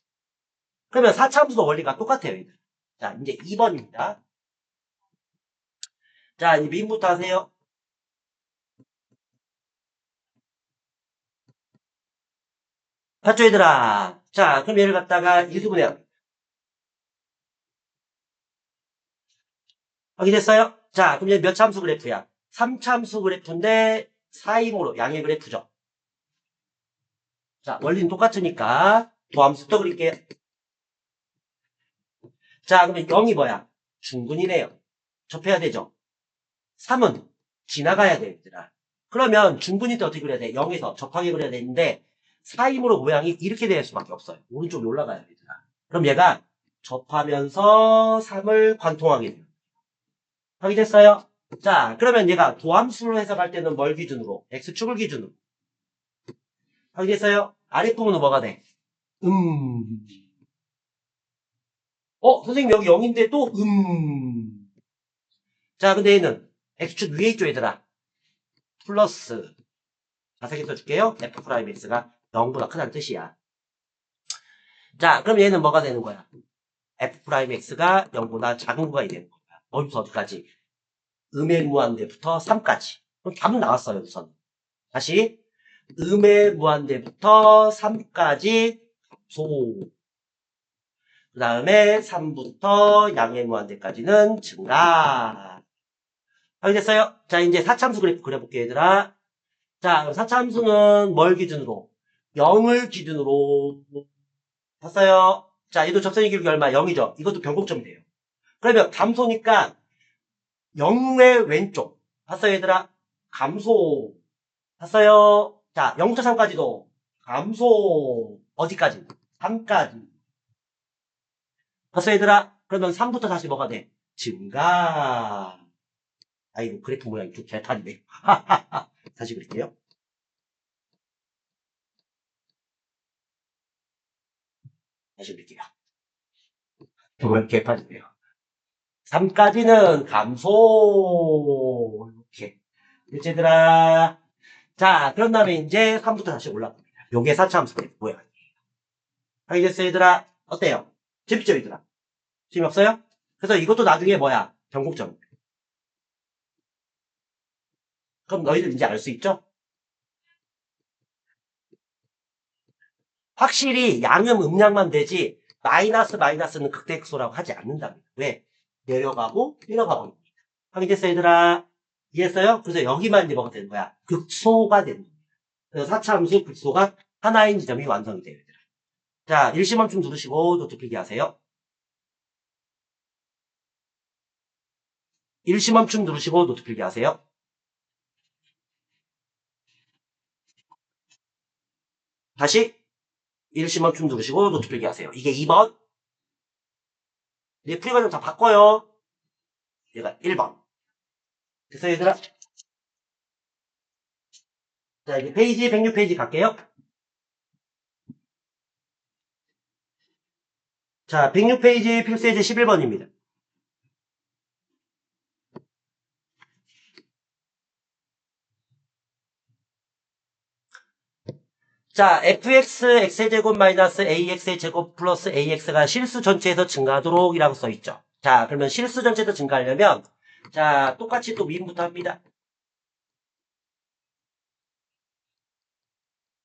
그러면 4차 함수도 원리가 똑같아요, 얘들. 자, 이제 2번입니다. 자, 이제 미분부터 하세요. 봤죠, 얘들아? 자, 그럼 얘를 갖다가 일수분해요. 확인됐어요? 자, 그럼 얘 몇 참수 그래프야? 3참수 그래프인데 4임으로 양의 그래프죠. 자, 원리는 똑같으니까 도함수 또 그릴게요. 자, 그러면 0이 뭐야? 중근이네요. 접해야 되죠. 3은 지나가야 돼요, 얘들아. 그러면 중근일 때 어떻게 그려야 돼? 0에서 접하게 그려야 되는데 4임으로 모양이 이렇게 될 수밖에 없어요. 오른쪽이 올라가야 돼, 얘들아. 그럼 얘가 접하면서 3을 관통하게 돼요. 확인됐어요? 자, 그러면 얘가 도함수로 해석할 때는 뭘 기준으로? x축을 기준으로. 확인됐어요? 아랫부분은 뭐가 돼? 선생님 여기 0인데 또 자, 근데 얘는 x축 위에 있죠, 얘들아. 플러스 자세히 써줄게요. f 프라임 x가 0보다 크다는 뜻이야. 자, 그럼 얘는 뭐가 되는 거야? f 프라임 x가 0보다 작은 구간이 되는 거야. 어디부터 어디까지? 음의 무한대부터 3까지. 그럼 답은 나왔어요, 우선. 다시 음의 무한대부터 3까지 감소. 그 다음에 3부터 양의 무한대까지는 증가. 확인됐어요? 자, 이제 사차함수 그래프 그려볼게요, 얘들아. 자, 그럼 사차함수는 뭘 기준으로? 0을 기준으로 봤어요. 자, 얘도 접선의 기울기 얼마? 0이죠. 이것도 변곡점이 돼요. 그러면 감소니까 0의 왼쪽. 봤어요, 얘들아? 감소. 봤어요? 자, 0부터 3까지도 감소. 어디까지? 3까지. 봤어요, 얘들아? 그러면 3부터 다시 뭐가 돼? 증가. 아이고, 그래프 모양이 좀 개판이네. 다시 그릴게요. 다시 그릴게요. 정말 개판이네요. 3까지는 감소. 이렇게. 일제들아. 자, 그런 다음에 이제 3부터 다시 올라갑니다. 요게 4차 함수 모양. 알겠어요, 얘들아? 어때요? 재밌죠, 얘들아? 재미없어요? 그래서 이것도 나중에 뭐야? 변곡점. 그럼 너희들 이제 알 수 있죠? 확실히 양은 음량만 되지 마이너스는 극대극소라고 하지 않는답니다. 왜? 내려가고 내려가고. 확인됐어요, 얘들아? 이해했어요? 그래서 여기만 이제 뭐가 되는 거야? 극소가 되는 거야. 그래서 4차 함수 극소가 하나인 지점이 완성이 돼요, 얘들아. 자, 일시멈춤 누르시고 노트 필기하세요. 일시멈춤 누르시고 노트 필기하세요. 다시 일시멈춤 누르시고 노트 필기하세요. 이게 2번. 이제 풀이 과정 다 바꿔요. 얘가 1번. 됐어요, 얘들아? 자, 이제 페이지 106페이지 갈게요. 자, 106페이지 필수예제 11번입니다. 자, fx x제곱 마이너스 ax의 제곱 플러스 ax가 실수 전체에서 증가하도록 이라고 써있죠. 자, 그러면 실수 전체에서 증가하려면 자, 똑같이 또 미분부터 합니다.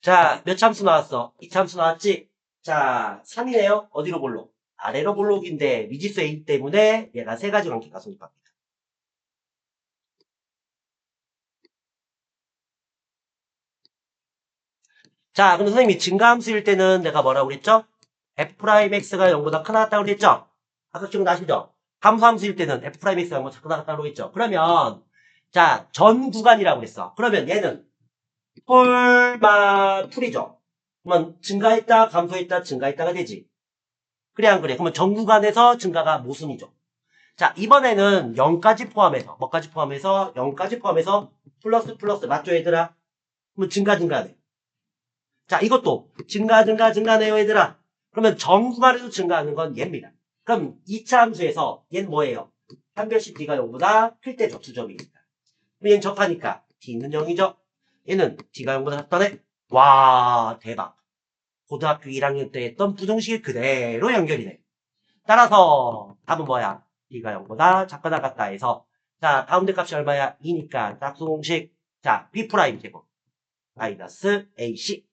자, 몇 참수 나왔어? 2참수 나왔지? 자, 3이네요. 어디로 볼록? 아래로 볼록인데 미지수 a 때문에 얘가 세 가지 관계가 성립합니다. 자, 그럼 선생님이 증가함수일 때는 내가 뭐라고 그랬죠? f'x가 0보다 크나갔다고 그랬죠? 아까 기억나시죠? 함수함수일 때는 f'x가 0보다 크나갔다고 그랬죠? 그러면 자, 전 구간이라고 그랬어. 그러면 얘는 풀이죠. 그러면 증가했다, 감소했다, 증가했다가 되지. 그래 안 그래? 그러면 전 구간에서 증가가 모순이죠. 자, 이번에는 0까지 포함해서 뭐까지 포함해서 0까지 포함해서 플러스 맞죠, 얘들아? 그러면 증가돼. 자, 이것도 증가네요, 얘들아. 그러면 전 구간에서 증가하는 건 얘입니다. 그럼 2차 함수에서 얘는 뭐예요? 한별씩 D가 0보다 클 때 접수점입니다. 그럼 얘는 접하니까 D는 0이죠. 얘는 D가 0보다 작다네. 와, 대박. 고등학교 1학년 때 했던 부등식이 그대로 연결이네. 따라서 답은 뭐야? D가 0보다 작거나 같다 해서 자, 가운데 값이 얼마야? 2니까 짝수 공식. 자, B 프라임 제곱 마이너스 AC.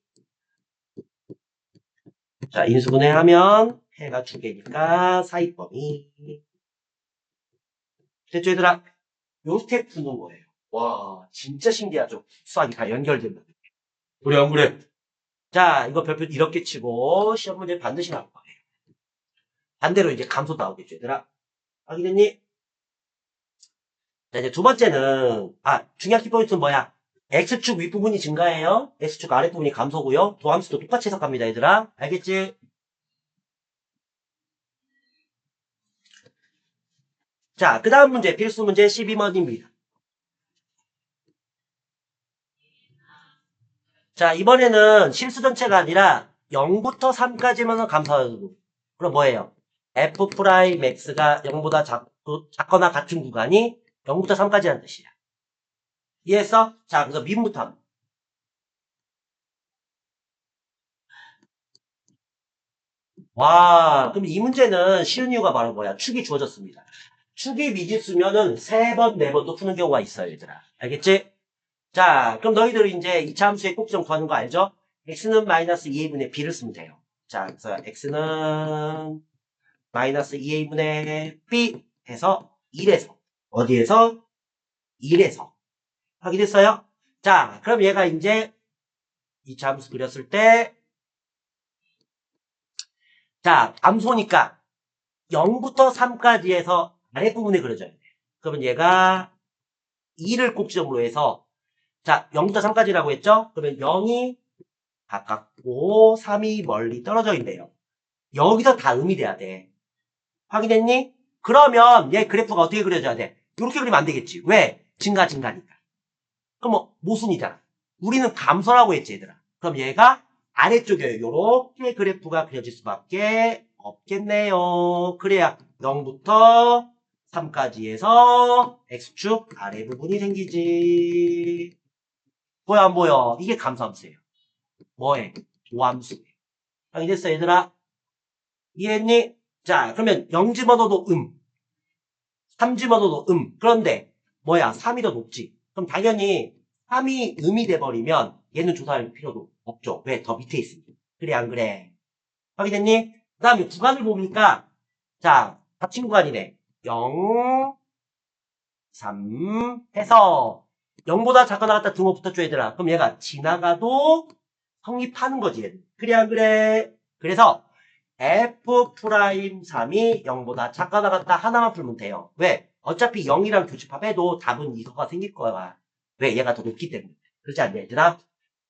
자, 인수분해하면 해가 두 개니까 사이범위. 됐죠, 얘들아? 요 스텝 푸는 거예요. 와, 진짜 신기하죠? 수학이 다 연결된다. 그래, 안 그래? 자, 이거 별표 이렇게 치고 시험 문제 반드시 나올 거예요. 반대로 이제 감소 나오겠죠, 얘들아? 확인했니? 자, 이제 두 번째는, 중요한 키포인트는 뭐야? X축 윗부분이 증가해요. X축 아랫부분이 감소고요. 도함수도 똑같이 해석합니다, 얘들아. 알겠지? 자, 그 다음 문제, 필수 문제 12번입니다. 자, 이번에는 실수 전체가 아니라 0부터 3까지만 감소하고. 그럼 뭐예요? f 프라임 x가 0보다 작거나 같은 구간이 0부터 3까지라는 뜻이야. 이해했어? 자, 그래서 미분부터 합니다. 와, 그럼 이 문제는 쉬운 이유가 바로 뭐야? 축이 주어졌습니다. 축이 미지수면은 3번, 4번도 푸는 경우가 있어요, 얘들아. 알겠지? 자, 그럼 너희들 이제 이차 함수의 꼭지점 구하는 거 알죠? x는 마이너스 2a분의 b를 쓰면 돼요. 자, 그래서 x는 마이너스 2a분의 b 해서 1에서 어디에서? 1에서 확인했어요? 자, 그럼 얘가 이제 이차 함수 그렸을 때 자, 함수니까 0부터 3까지 해서 아랫부분에 그려줘야 돼. 그러면 얘가 2를 꼭지점으로 해서 자, 0부터 3까지라고 했죠? 그러면 0이 가깝고 3이 멀리 떨어져 있네요. 여기서 다 음이 돼야 돼. 확인했니? 그러면 얘 그래프가 어떻게 그려져야 돼? 이렇게 그리면 안 되겠지. 왜? 증가니까. 그럼 뭐 모순이잖아. 우리는 감소라고 했지 얘들아. 그럼 얘가 아래쪽에 이렇게 그래프가 그려질 수밖에 없겠네요. 그래야 0부터 3까지 해서 X축 아래 부분이 생기지. 보여 안 보여? 이게 감소함수예요. 뭐해? 도함수예요. 확인됐어 얘들아? 이해했니? 자, 그러면 0 집어넣어도 3 집어넣어도 그런데 뭐야? 3이 더 높지. 그럼 당연히 3이 음이 돼버리면 얘는 조사할 필요도 없죠. 왜? 더 밑에 있으니까. 그래 안 그래? 확인됐니? 그 다음에 구간을 보니까 자, 합친 구간이네. 0, 3 해서 0보다 작거나 같다 등호 붙었죠 얘들아. 그럼 얘가 지나가도 성립하는 거지 얘는. 그래 안 그래? 그래서 F'3이 0보다 작거나 같다 하나만 풀면 돼요. 왜? 어차피 0이랑 교집합해도 답은 이거가 생길 거야. 왜? 얘가 더 높기 때문에. 그렇지 않냐 얘들아?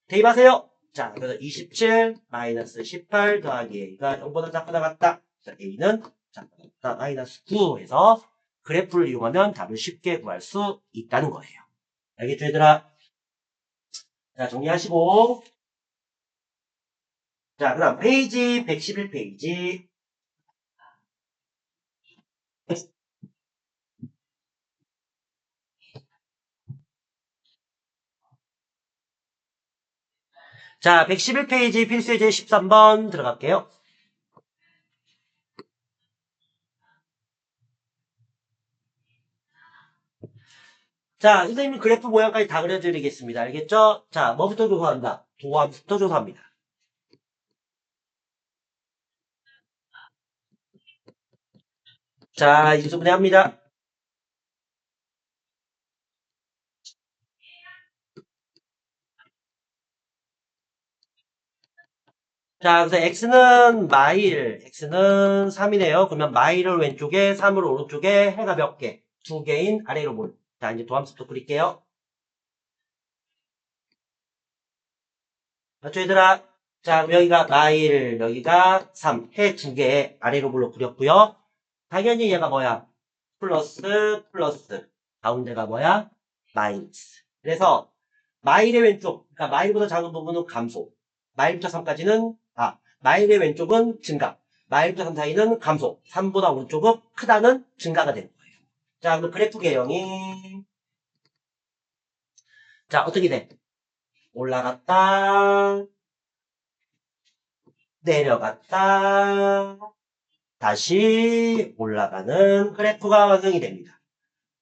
대입하세요. 자, 그래서 27 마이너스 18 더하기 A가 0보다 작거나 같다. 자, A는 작거나 같다 마이너스 9 해서 그래프를 이용하면 답을 쉽게 구할 수 있다는 거예요. 알겠죠 얘들아? 자, 정리하시고 자, 그 다음 페이지 111페이지 자, 111페이지 필수예제 13번 들어갈게요. 자, 선생님 그래프 모양까지 다 그려드리겠습니다. 알겠죠? 자, 뭐부터 조사한다? 도함부터 조사합니다. 자, 인수분해 합니다. 자, 그래서 x는 x는 3이네요. 그러면 마일을 왼쪽에, 3을 오른쪽에, 해가 몇 개? 2개인 아래로 몰. 자, 이제 도함수도 그릴게요. 맞죠, 얘들아? 자, 그럼 여기가 마일, 여기가 3, 해 2개 아래로 몰로 그렸고요. 당연히 얘가 뭐야? 플러스. 가운데가 뭐야? 마이너스. 그래서 마일의 왼쪽, 그러니까 마일보다 작은 부분은 감소. 마일부터 3까지는, 마일의 왼쪽은 증가. 마일부터 3 사이는 감소. 3보다 오른쪽은 크다는 증가가 되는 거예요. 자, 그럼 그래프 개형이, 자, 어떻게 돼? 올라갔다, 내려갔다, 다시 올라가는 그래프가 완성이 됩니다.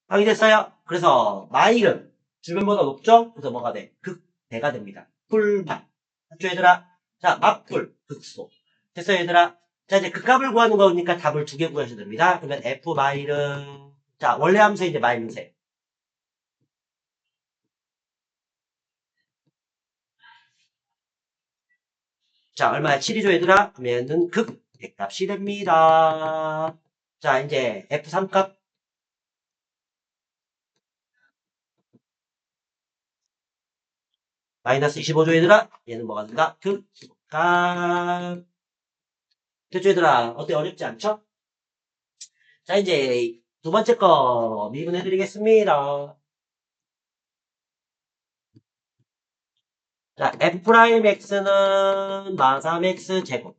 확인됐어요? 그래서 마일은 주변보다 높죠? 그래서 뭐가 돼? 극대가 됩니다. 풀만. 맞죠 얘들아? 자, 막풀, 극소. 됐어요 얘들아? 자, 이제 극값을 구하는 거니까 답을 2개 구하셔야 됩니다. 그러면 F 마일은 자, 원래 함수에 이제 마일은세. 자, 얼마야? 7이죠 얘들아? 그러면은 극 100값이 됩니다. 자, 이제 F3값 마이너스 25죠 얘들아? 얘는 뭐가 된다? 극값. 됐죠 얘들아? 어때? 어렵지 않죠? 자, 이제 두 번째 거 미분해드리겠습니다. 자, f'x는 마 3x 제곱.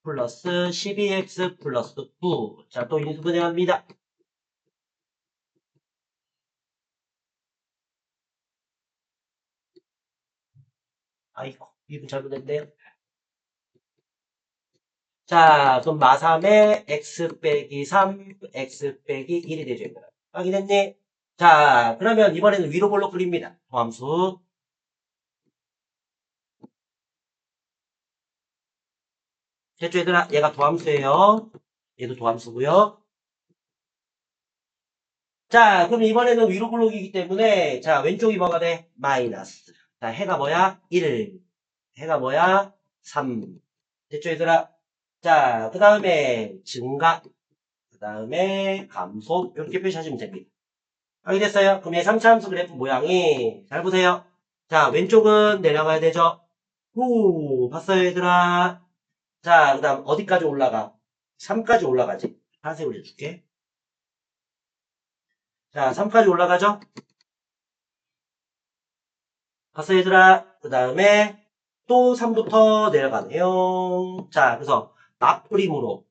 플러스 12x 플러스 9. 자, 또 인수분해합니다. 아이고, 이거 잘못했네요. 자, 그럼 마3에 x 빼기 3, x 빼기 1이 되죠. 확인했니? 자, 그러면 이번에는 위로 볼록 그립니다. 도함수. 됐죠, 얘들아? 얘가 도함수예요. 얘도 도함수고요. 자, 그럼 이번에는 위로 볼록이기 때문에 자, 왼쪽이 뭐가 돼? 마이너스. 자, 해가 뭐야? 1. 해가 뭐야? 3. 됐죠, 얘들아? 자, 그 다음에 증가. 그 다음에 감소. 이렇게 표시하시면 됩니다. 확인됐어요? 그럼 얘 3차 함수 그래프 모양이 잘 보세요. 자, 왼쪽은 내려가야 되죠? 후, 봤어요, 얘들아? 자, 그 다음 어디까지 올라가? 3까지 올라가지. 파란색으로 해줄게. 자, 3까지 올라가죠? 봤어요, 얘들아? 그 다음에 또 3부터 내려가네요. 자, 그래서 맞프림으로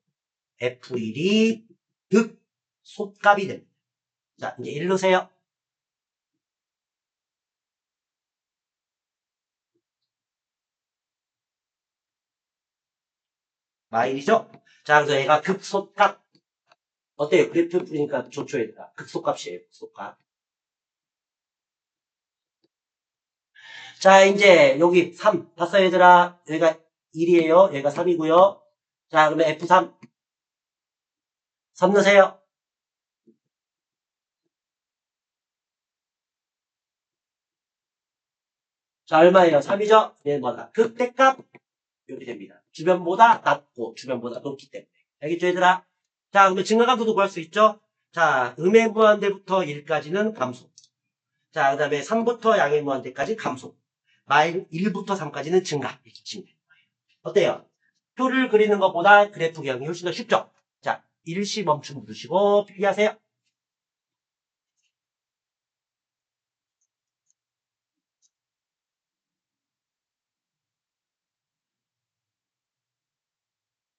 F1이 득속값이 됩니다. 자, 이제 1 넣으세요. 마일이죠? 자, 그래서 얘가 극속값. 어때요? 그래프 뿌리니까 좋죠, 얘들아. 극속값이에요, 극속값. 자, 이제 여기 3 봤어요, 얘들아? 여기가 1이에요. 여기가 3이고요. 자, 그러면 F3. 3 넣으세요. 자, 얼마예요? 3이죠? 얘는 뭐다? 극대값. 이렇게 됩니다. 주변보다 낮고 주변보다 높기 때문에. 알겠죠, 얘들아? 자, 그러면 증가감도도 구할 수 있죠? 자, 음의 무한대부터 1까지는 감소. 자, 그 다음에 3부터 양의 무한대까지 감소. 마일 1부터 3까지는 증가. 이렇게 치면 돼요. 어때요? 표를 그리는 것보다 그래프 기억이 훨씬 더 쉽죠? 자, 일시 멈춤 누르시고 필기하세요.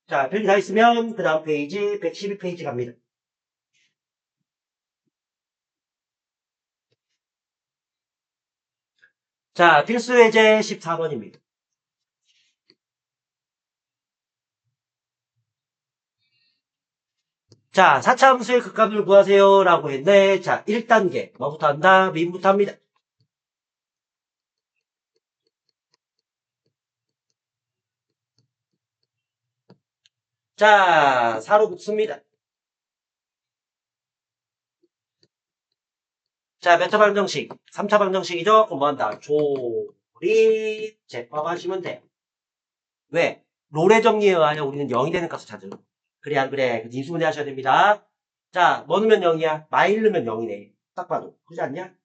자, 필기 다 있으면 그 다음 페이지 112페이지 갑니다. 자, 필수 예제 14번입니다. 자, 4차 함수의 극값을 구하세요 라고 했는데 자, 1단계 뭐부터 한다? 민부터 합니다. 자, 4로 붙습니다. 자, 몇 차 방정식? 3차 방정식이죠? 그럼 뭐 한다? 조립 제법 하시면 돼요. 왜? 롤의 정리에 의하여 우리는 0이 되는 값을 찾아요. 그래, 안 그래? 그래서 인수분해 하셔야 됩니다. 자, 뭐 넣으면 0이야? 마일 넣으면 0이네. 딱 봐도. 그렇지 않냐?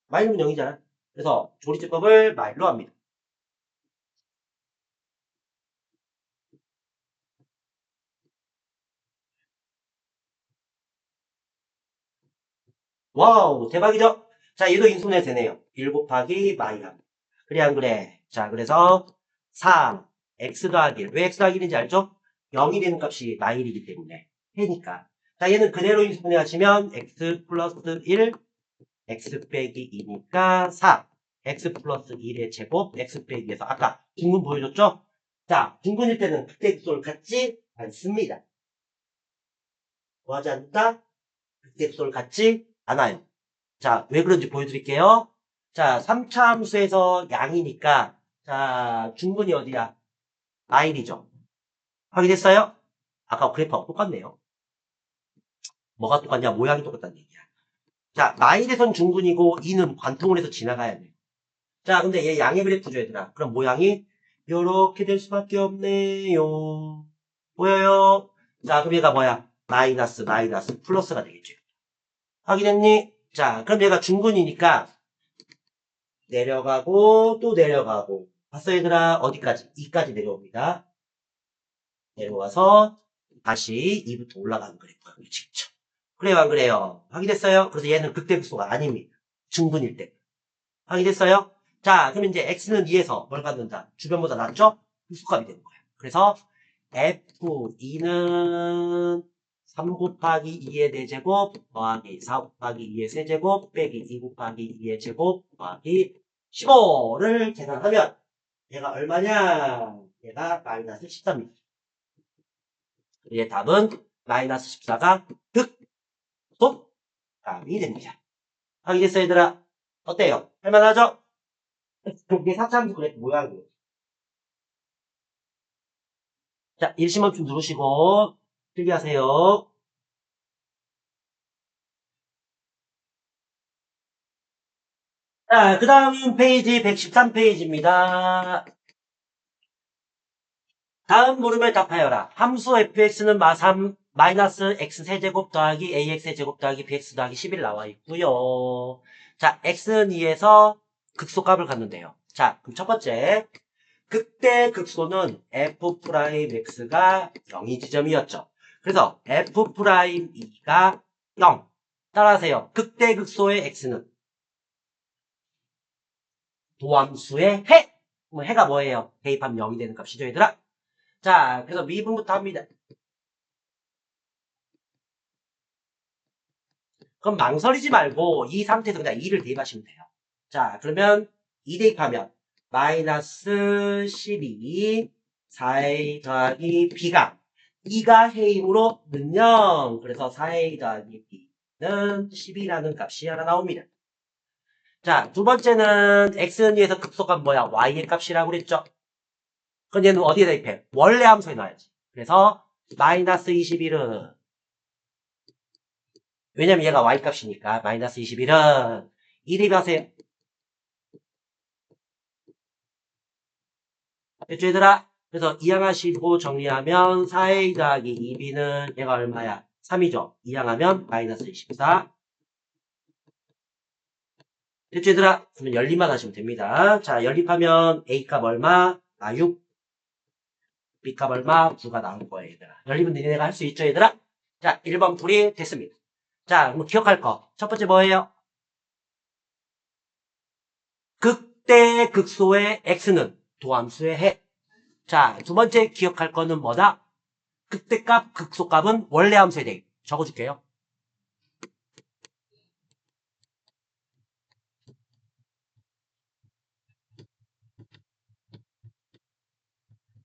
마일 넣으면 0이잖아. 그래서 조리제법을 마일로 합니다. 와우, 대박이죠? 자, 얘도 인수분해 되네요. 1 곱하기 마일 합니다. 그래, 안 그래? 자, 그래서 3, x 더하기 1. 왜 x 더하기 1인지 알죠? 0이 되는 값이 마일이기 때문에. 해니까. 자, 얘는 그대로 인수분해 하시면 x 플러스 1, x 빼기 2니까 4. x 플러스 1의 제곱, x 빼기 2에서 아까 중근 보여줬죠? 자, 중근일 때는 극대극소를 갖지 않습니다. 뭐하지 않다? 극대극소를 갖지 않아요. 자, 왜 그런지 보여드릴게요. 자, 3차 함수에서 양이니까 자, 중근이 어디야? 마일이죠. 확인했어요? 아까 그래프하고 똑같네요. 뭐가 똑같냐? 모양이 똑같다는 얘기야. 자, 마일에선 중근이고 2는 관통을 해서 지나가야 돼. 자, 근데 얘 양의 그래프 줘, 얘들아. 그럼 모양이 요렇게 될 수밖에 없네요. 보여요? 자, 그럼 얘가 뭐야? 마이너스, 마이너스, 플러스가 되겠죠. 확인했니? 자, 그럼 얘가 중근이니까 내려가고 또 내려가고. 봤어, 얘들아? 어디까지? 2까지 내려옵니다. 내려와서 다시 2부터 올라가는 그래프가 직접. 그래요, 안 그래요? 확인됐어요? 그래서 얘는 극대극소가 아닙니다. 중근일 때. 확인됐어요? 자, 그럼 이제 x는 2에서 뭘 갖는다? 주변보다 낮죠? 극소값이 되는 거예요. 그래서 F2는 3 곱하기 2의 4제곱 더하기 4 곱하기 2의 세제곱 빼기 2 곱하기 2의 제곱 더하기 15를 계산하면 얘가 얼마냐? 얘가 마이너스 14입니다. 얘 답은 마이너스 14가 득속답이 됩니다. 확인했어 얘들아? 어때요? 할만하죠? 이게 4차함수 그래프 모양이에요. 자, 일시멈춤 누르시고 필기하세요. 자, 그 다음 페이지 113페이지입니다. 다음 물음을 답하여라. 함수 fx는 마이너스 x세제곱 더하기 ax세제곱 더하기 bx 더하기 11 나와 있고요. 자, x는 2에서 극소값을 갖는데요. 자, 그럼 첫 번째. 그때 극소는 f'x가 0인 지점이었죠. 그래서 f'2가 0. 따라하세요. 그때 극소의 x는 도함수의 해. 그럼 해가 뭐예요? 대입하면 0이 되는 값이죠, 얘들아? 자, 그래서 미분부터 합니다. 그럼 망설이지 말고 이 상태에서 그냥 2를 대입하시면 돼요. 자, 그러면 2 대입하면 마이너스 12 4a 더하기 b가 2가 해이므로 는 0. 그래서 4a 더하기 b는 10이라는 값이 하나 나옵니다. 자, 두 번째는 x는 2에서 극소값 뭐야? y의 값이라고 그랬죠? 그럼 얘는 어디에 대입해? 원래 함수에 넣어야지. 그래서 마이너스 21은 왜냐면 얘가 y값이니까 마이너스 21은 2 대입하세요. 됐죠 얘들아? 그래서 이항하시고 정리하면 4a 더하기 2b는 얘가 얼마야? 3이죠. 이항하면 마이너스 24. 됐죠 얘들아? 그러면 연립만 하시면 됩니다. 자, 연립하면 a값 얼마? 6. b값 얼마? 9가 나올 거예요 얘들아. 연립은 니네가 할 수 있죠 얘들아? 자, 1번 풀이 됐습니다. 자, 그럼 기억할 거. 첫 번째 뭐예요? 극대 극소의 x는 도함수의 해. 자, 두 번째 기억할 거는 뭐다? 극대값, 극소값은 원래 함수에 대입. 적어줄게요.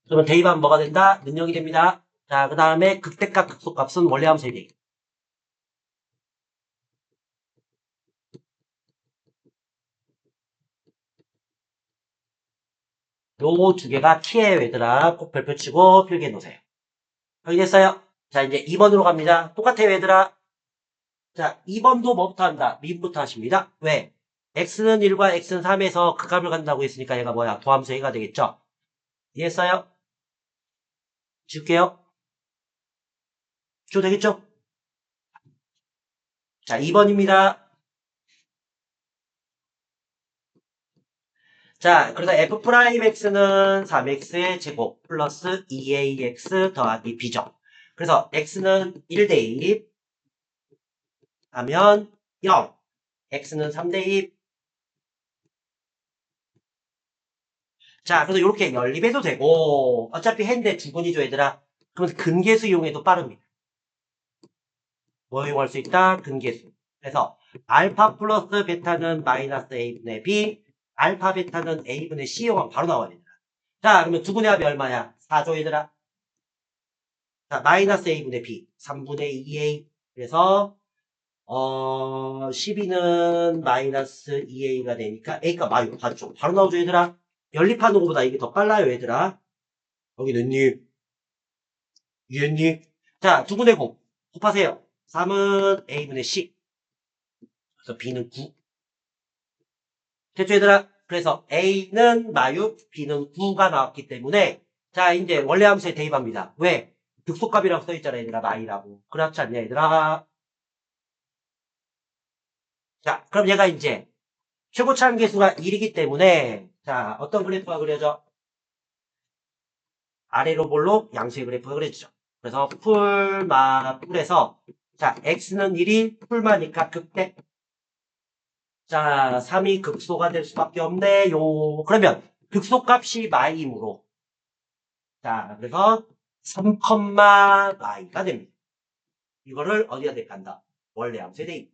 그러면 대입하면 뭐가 된다? 능력이 됩니다. 자, 그 다음에 극대값, 극소값은 원래 함수에 대입. 요 두 개가 키예요, 얘들아. 꼭 별표 치고 필기해 놓으세요. 확인했어요? 자, 이제 2번으로 갑니다. 똑같아요, 얘들아. 자, 2번도 뭐부터 한다? 미분부터 하십니다. 왜? x는 1과 x는 3에서 극값을 간다고 했으니까 얘가 뭐야? 도함수 해가 되겠죠? 이해했어요? 지울게요. 줘 되겠죠? 자, 2번입니다. 자, 그래서 f'x는 3x의 제곱 플러스 2ax 더하기 b죠. 그래서 x는 1대입 하면 0, x는 3대입. 자, 그래서 이렇게 연립해도 되고 어차피 해인데 두근이죠, 얘들아. 그러면 근계수 이용해도 빠릅니다. 뭐 이용할 수 있다? 근계수. 그래서 알파 플러스 베타는 마이너스 a분의 b, 알파 베타는 a분의 c 이용하면 바로 나와야 됩니다. 자, 그러면 두근의 합이 얼마야? 4죠, 얘들아. 자, 마이너스 a분의 b, 3분의 2a. 그래서 12는 마이너스 2a가 되니까 a가 마이너스 봤죠? 바로 나오죠, 얘들아? 연립하는 것보다 이게 더 빨라요, 얘들아. 여기 넣니? 이해했니? 자, 두분의 곱. 곱하세요. 3은 a분의 c. 그래서 b는 9. 됐죠, 얘들아? 그래서 a는 마유, b는 9가 나왔기 때문에 자, 이제 원래 함수에 대입합니다. 왜? 극소값이라고 써있잖아, 얘들아. 마이라고. 그렇지 않냐, 얘들아? 자, 그럼 얘가 이제 최고차 한계수가 1이기 때문에 자, 어떤 그래프가 그려져? 아래로 볼록 양수의 그래프가 그려지죠. 그래서 풀에서 자, x는 1이 풀마니까 극대. 자, 3이 극소가 될 수밖에 없네요. 그러면 극소값이 마이므로 자, 그래서 3, y가 됩니다. 이거를 어디다 대입한다? 원래 함수에 대입.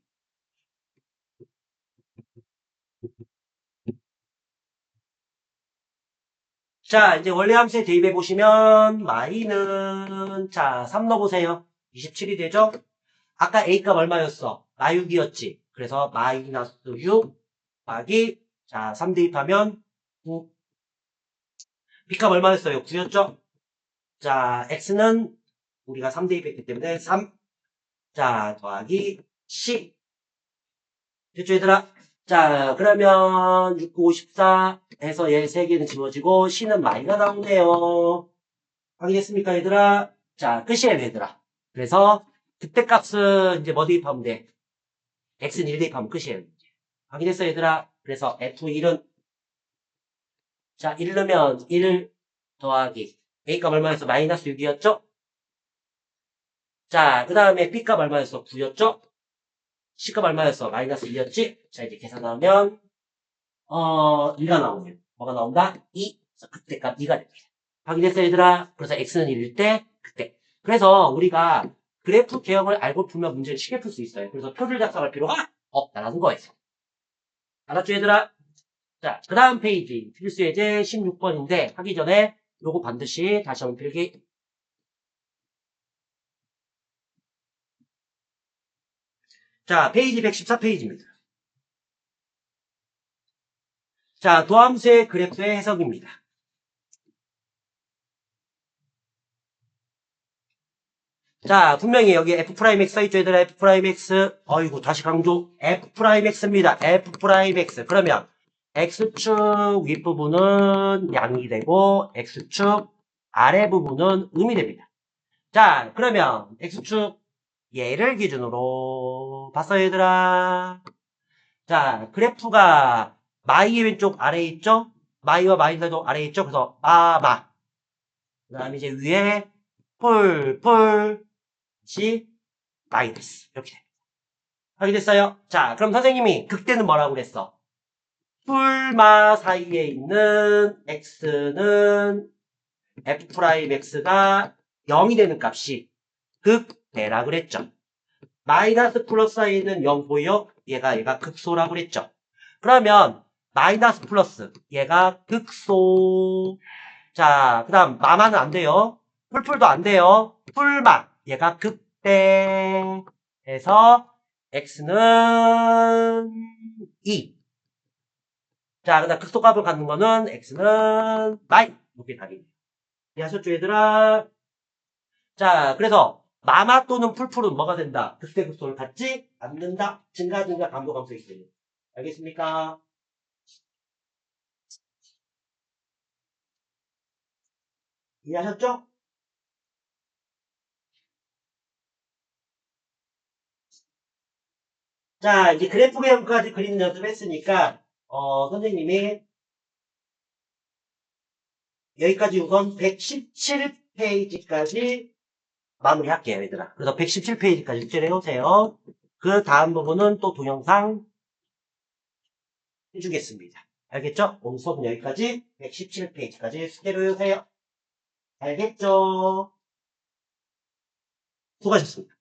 자, 이제 원래 함수에 대입해 보시면 y는 자, 3 넣어보세요. 27이 되죠? 아까 a값 얼마였어? 마육이었지. 그래서 마이너스 6 곱하기 자, 3 대입하면 9. b값 얼마였어요? 9였죠? 자, x는 우리가 3 대입했기 때문에 3. 자, 더하기 10. 됐죠, 얘들아? 자, 그러면 6, 9, 54 해서 얘 3개는 지워지고 C는 마이가 나오네요. 확인했습니까, 얘들아? 자, 끝이에요, 얘들아. 그래서 그때 값은 이제 뭐 대입하면 돼? x는 1 대입하면 끝이에요. 확인했어, 얘들아? 그래서 F1은 자, 1 넣으면 1 더하기 A값 얼마였어? 마이너스 6이었죠? 자, 그 다음에 B값 얼마였어? 9였죠? C값 얼마였어? 마이너스 2였지? 자, 이제 계산하면 2가 나오네요. 뭐가 나온다? 2. 그래서 그때 값 2가 됩니다. 확인했어, 얘들아? 그래서 x는 1일 때, 그때. 그래서 우리가 그래프 개형을 알고 풀면 문제를 쉽게 풀 수 있어요. 그래서 표를 작성할 필요가 없다라는 거예요. 알았죠, 얘들아? 자, 그 다음 페이지. 필수 예제 16번인데, 하기 전에 요거 반드시 다시 한번 필기. 자, 페이지 114페이지입니다. 자, 도함수의 그래프의 해석입니다. 자, 분명히 여기 F'X 써있죠, 얘들아? F'X. 어이구, 다시 강조. F'X입니다. F'X. 그러면, X축 윗부분은 양이 되고, X축 아래부분은 음이 됩니다. 자, 그러면, X축 얘를 기준으로 봤어요, 얘들아? 자, 그래프가 마이의 왼쪽 아래에 있죠? 마이와 마이너도 아래에 있죠? 그래서, 마. 그 다음에 이제 위에, 시, 마이너스. 이렇게 됩니다. 확인됐어요? 자, 그럼 선생님이 극대는 뭐라고 그랬어? 풀마 사이에 있는 x는 f'x가 0이 되는 값이 극대라고 그랬죠. 마이너스 플러스 사이에 있는 0 보여? 얘가 극소라고 그랬죠. 그러면 마이너스 플러스 얘가 극소. 자, 그 다음 마마는 안 돼요. 풀풀도 안 돼요. 풀마 얘가 극대 해서 x는 2. 자, 그 다음 극소값을 갖는 거는 x는 마이. 이렇게 답입니다. 이해하셨죠, 얘들아? 자, 그래서 마마 또는 풀풀은 뭐가 된다? 극대 극소를 갖지 않는다. 증가 감소 감소 있어요. 알겠습니까? 이해하셨죠? 자, 이제 그래프 배형까지 그리는 연습했으니까 선생님이 여기까지 우선 117페이지까지 마무리할게요, 얘들아. 그래서 117페이지까지 숙제를 해오세요. 그 다음 부분은 또 동영상 해주겠습니다. 알겠죠? 오늘 수업은 여기까지 117페이지까지 숙제를 해주세요. 알겠죠? 수고하셨습니다.